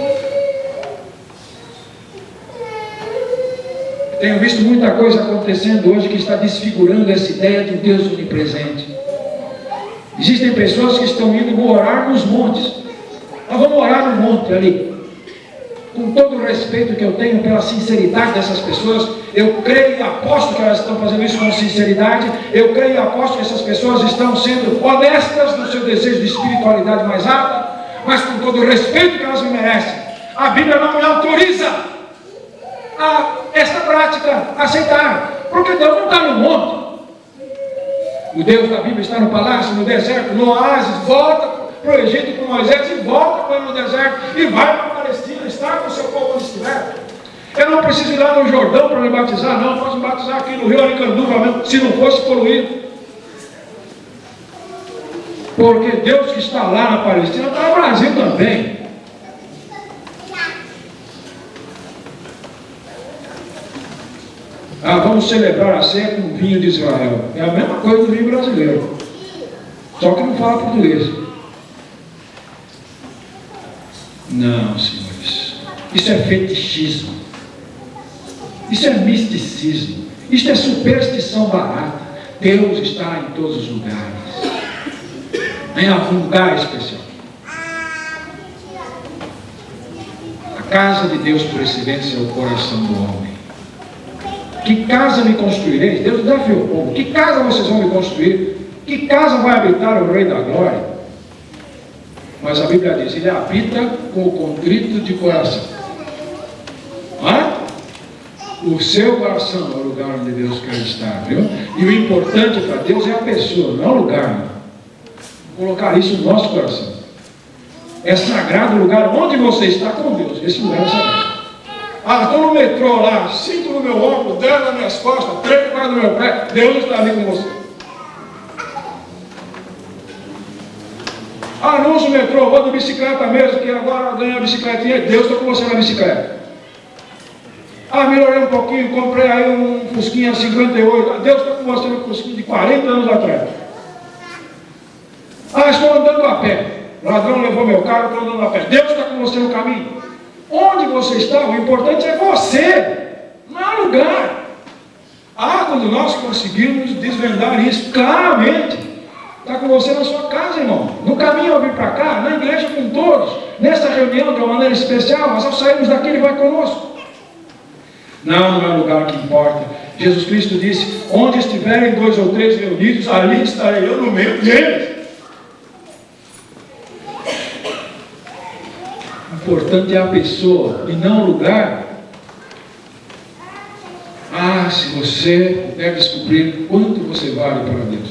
Tenho visto muita coisa acontecendo hoje que está desfigurando essa ideia de um Deus onipresente. Existem pessoas que estão indo morar nos montes. Nós vamos morar no monte ali. Com todo o respeito que eu tenho pela sinceridade dessas pessoas, eu creio e aposto que elas estão fazendo isso com sinceridade. Eu creio e aposto que essas pessoas estão sendo honestas no seu desejo de espiritualidade mais alta, mas com todo o respeito que elas me merecem. A Bíblia não me autoriza a esta prática, a aceitar, porque Deus não está no monte. O Deus da Bíblia está no palácio, no deserto, no oásis. Volta para o Egito com Moisés e volta para no deserto e vai para a Palestina, está com o seu povo onde estiver. Eu não preciso ir lá no Jordão para me batizar, não. Posso me batizar aqui no Rio Aricanduva mesmo, se não fosse poluído. Porque Deus que está lá na Palestina está no Brasil também. Vamos celebrar a ceia com vinho de Israel. É a mesma coisa do vinho brasileiro, só que não fala português. Não, senhores, isso é fetichismo, isso é misticismo, isso é superstição barata. Deus está em todos os lugares, em algum lugar especial. A casa de Deus por excelência é o coração do homem. Que casa me construireis? Deus desafiou o povo. Que casa vocês vão me construir? Que casa vai habitar o Rei da Glória? Mas a Bíblia diz: ele habita com o contrito de coração. O seu coração é o lugar onde Deus quer estar, viu? E o importante para Deus é a pessoa, não é o lugar. Vou colocar isso no nosso coração. É sagrado o lugar onde você está com Deus. Esse lugar é sagrado. Estou no metrô lá, sinto no meu ombro, 10 nas minhas costas, 3 debaixo do meu pé. Deus está ali com você. Não uso o metrô, vou de bicicleta mesmo, que agora ganhei a bicicletinha. Deus está com você na bicicleta. Melhorei um pouquinho, comprei aí um Fusquinha 58. Deus está com você no Fusquinha de 40 anos atrás. Estou andando a pé. O ladrão levou meu carro, estou andando a pé. Deus está com você no caminho. Onde você está, o importante é você, não é lugar. Quando nós conseguirmos desvendar isso claramente, está com você na sua casa, irmão. No caminho ao vir para cá, na igreja com todos, nessa reunião de uma maneira especial, mas ao sairmos daqui ele vai conosco. Não é o lugar que importa. Jesus Cristo disse: onde estiverem 2 ou 3 reunidos, ali estarei eu no meio deles. O importante é a pessoa e não o lugar. Se você puder descobrir quanto você vale para Deus.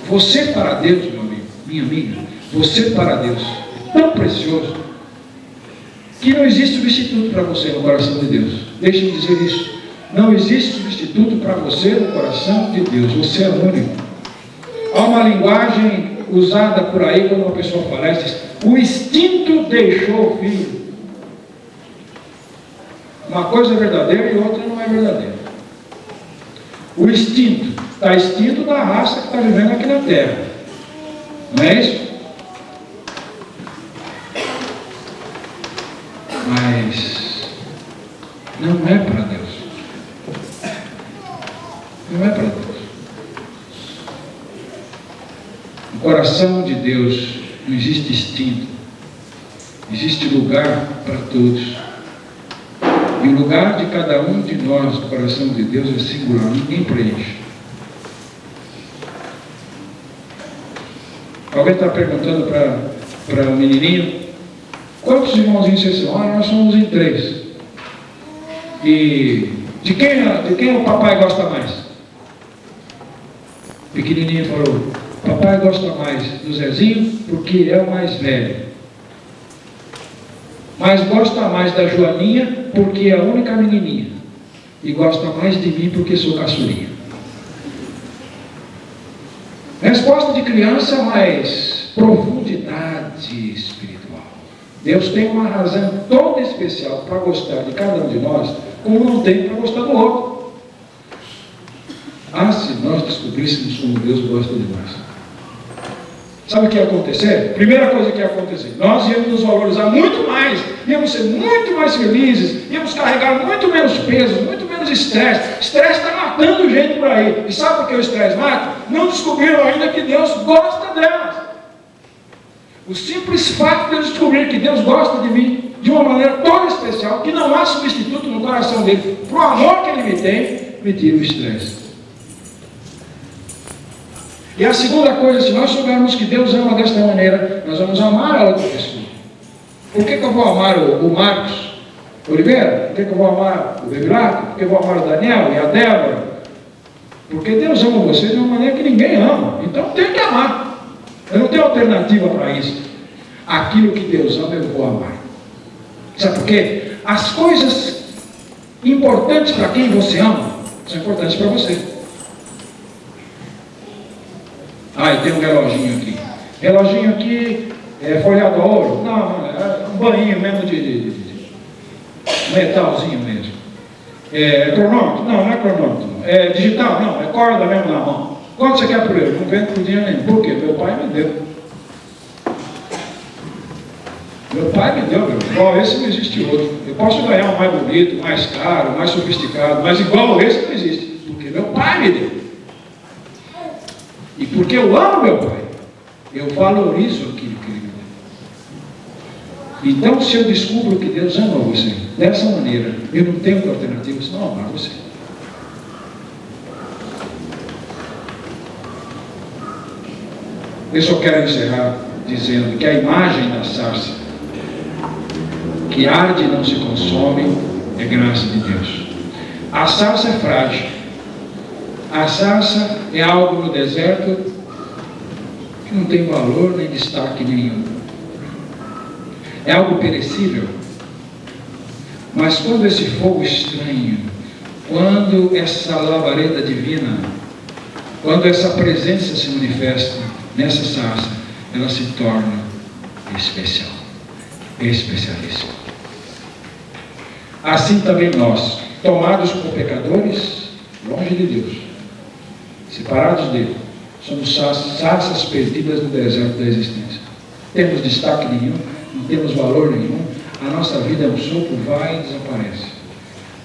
Você para Deus, meu amigo, minha amiga, você para Deus é tão precioso que não existe substituto para você no coração de Deus. Deixe-me dizer isso. Não existe substituto para você no coração de Deus. Você é único. Há uma linguagem usada por aí quando uma pessoa falece: o instinto deixou o filho. Uma coisa é verdadeira e outra não é verdadeira. O instinto está extinto da raça que está vivendo aqui na Terra. Não é isso? Mas não é para Deus. Não é para Deus. No coração de Deus não existe instinto. Existe lugar para todos. E o lugar de cada um de nós no coração de Deus é singular. Ninguém preenche. Alguém está perguntando para o menininho: quantos irmãozinhos vocês são? Nós somos em 3. E de quem o papai gosta mais? O pequenininho falou: papai gosta mais do Zezinho porque é o mais velho. Mas gosta mais da Joaninha porque é a única menininha. E gosta mais de mim porque sou caçulinha. Resposta de criança, mas profundidade espiritual. Deus tem uma razão toda especial para gostar de cada um de nós, como não tem para gostar do outro. Ah, se nós descobríssemos como Deus gosta de nós. Sabe o que ia acontecer? Primeira coisa que ia acontecer: nós íamos nos valorizar muito mais, íamos ser muito mais felizes, íamos carregar muito menos peso, muito menos estresse. Estresse está matando gente por aí. E sabe por que o estresse mata? Não descobriram ainda que Deus gosta delas. O simples fato de eu descobrir que Deus gosta de mim de uma maneira toda especial, que não há substituto no coração dele para o amor que ele me tem, me tira o estresse. E a segunda coisa, se nós soubermos que Deus ama desta maneira, nós vamos amar a outra pessoa. Por que eu vou amar o Marcos Oliveira? Por que eu vou amar o Bebilato? Por que eu vou amar o Daniel e a Débora? Porque Deus ama você de uma maneira que ninguém ama. Então tem que amar. Eu não tenho alternativa para isso. Aquilo que Deus ama, eu vou amar. Sabe por quê? As coisas importantes para quem você ama são importantes para você. Ah, eu tenho um reloginho aqui. Reloginho aqui é folhado a ouro? Não, é um banhinho mesmo de metalzinho mesmo. É cronômetro? Não, não é cronômetro. É digital? Não, é corda mesmo na mão. Quanto você quer por ele? Não vendo por dinheiro nenhum. Por quê? Meu pai me deu. Meu pai me deu, meu. Igual esse não existe outro. Eu posso ganhar um mais bonito, mais caro, mais sofisticado, mas igual esse não existe. Porque meu pai me deu. E porque eu amo meu pai, eu valorizo aquilo que ele me deu. Então, se eu descubro que Deus ama você dessa maneira, eu não tenho outra alternativa senão amar você. Eu só quero encerrar dizendo que a imagem da sarça, que arde e não se consome, é graça de Deus. A sarça é frágil. A sarça é algo no deserto que não tem valor nem destaque nenhum. É algo perecível. Mas quando esse fogo estranho, quando essa labareda divina, quando essa presença se manifesta nessa sarça, ela se torna especial, especialíssima. Assim também nós, tomados como pecadores, longe de Deus, separados dele, somos sarças perdidas no deserto da existência. Não temos destaque nenhum, não temos valor nenhum, a nossa vida é um sopro, vai e desaparece.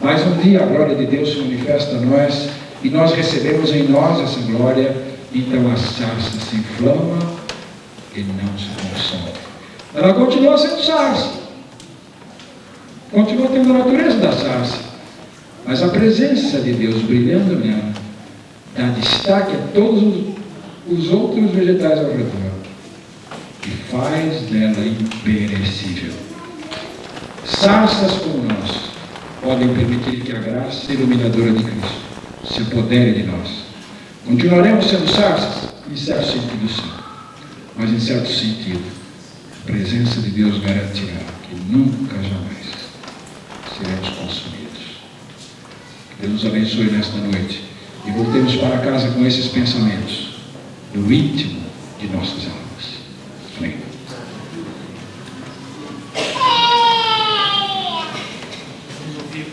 Mas um dia a glória de Deus se manifesta a nós e nós recebemos em nós essa glória, então a sarça se inflama e não se consome. Ela continua sendo sarça, continua tendo a natureza da sarça, mas a presença de Deus brilhando nela dá destaque a todos os outros vegetais ao redor e faz dela imperecível. Sarças como nós podem permitir que a graça iluminadora de Cristo se apodere de nós. Continuaremos sendo sarças? Em certo sentido sim, mas em certo sentido a presença de Deus garantirá que nunca, jamais seremos consumidos. Que Deus nos abençoe nesta noite e voltemos para casa com esses pensamentos do íntimo de nossas almas. Amém. Vamos ouvir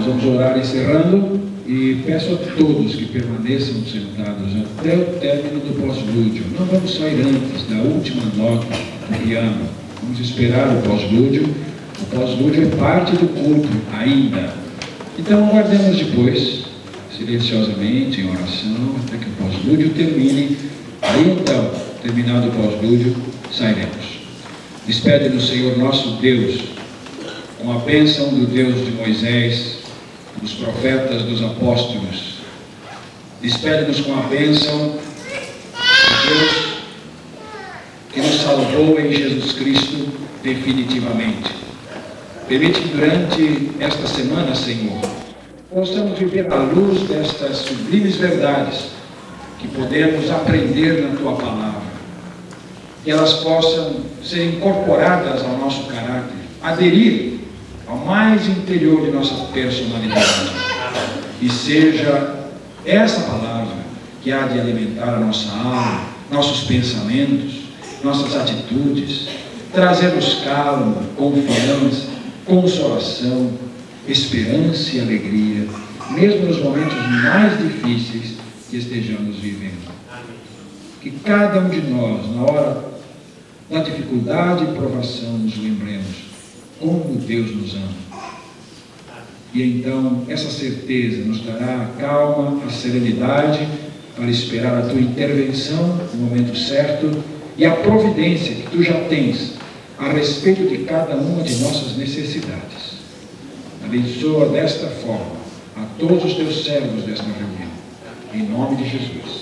vamos orar encerrando e peço a todos que permaneçam sentados até o término do pós-lúdio. Não vamos sair antes da última nota do piano. Vamos esperar o pós-lúdio. O pós-lúdio é parte do culto ainda. Então aguardemos depois, silenciosamente, em oração, até que o pós-lúdio termine. Aí então, terminado o pós-lúdio, sairemos. Despede-nos, Senhor nosso Deus, com a bênção do Deus de Moisés, dos profetas, dos apóstolos. Despede-nos com a bênção de Deus que nos salvou em Jesus Cristo definitivamente. Permite que durante esta semana, Senhor, possamos viver à luz destas sublimes verdades que podemos aprender na Tua Palavra. Que elas possam ser incorporadas ao nosso caráter, aderir ao mais interior de nossa personalidade. E seja essa palavra que há de alimentar a nossa alma, nossos pensamentos, nossas atitudes, trazer-nos calma, confiança, consolação, esperança e alegria, mesmo nos momentos mais difíceis que estejamos vivendo. Que cada um de nós, na hora da dificuldade e provação, nos lembremos como Deus nos ama. E então essa certeza nos dará a calma, a serenidade para esperar a Tua intervenção no momento certo e a providência que Tu já tens a respeito de cada uma de nossas necessidades. Abençoa desta forma a todos os Teus servos desta reunião. Em nome de Jesus.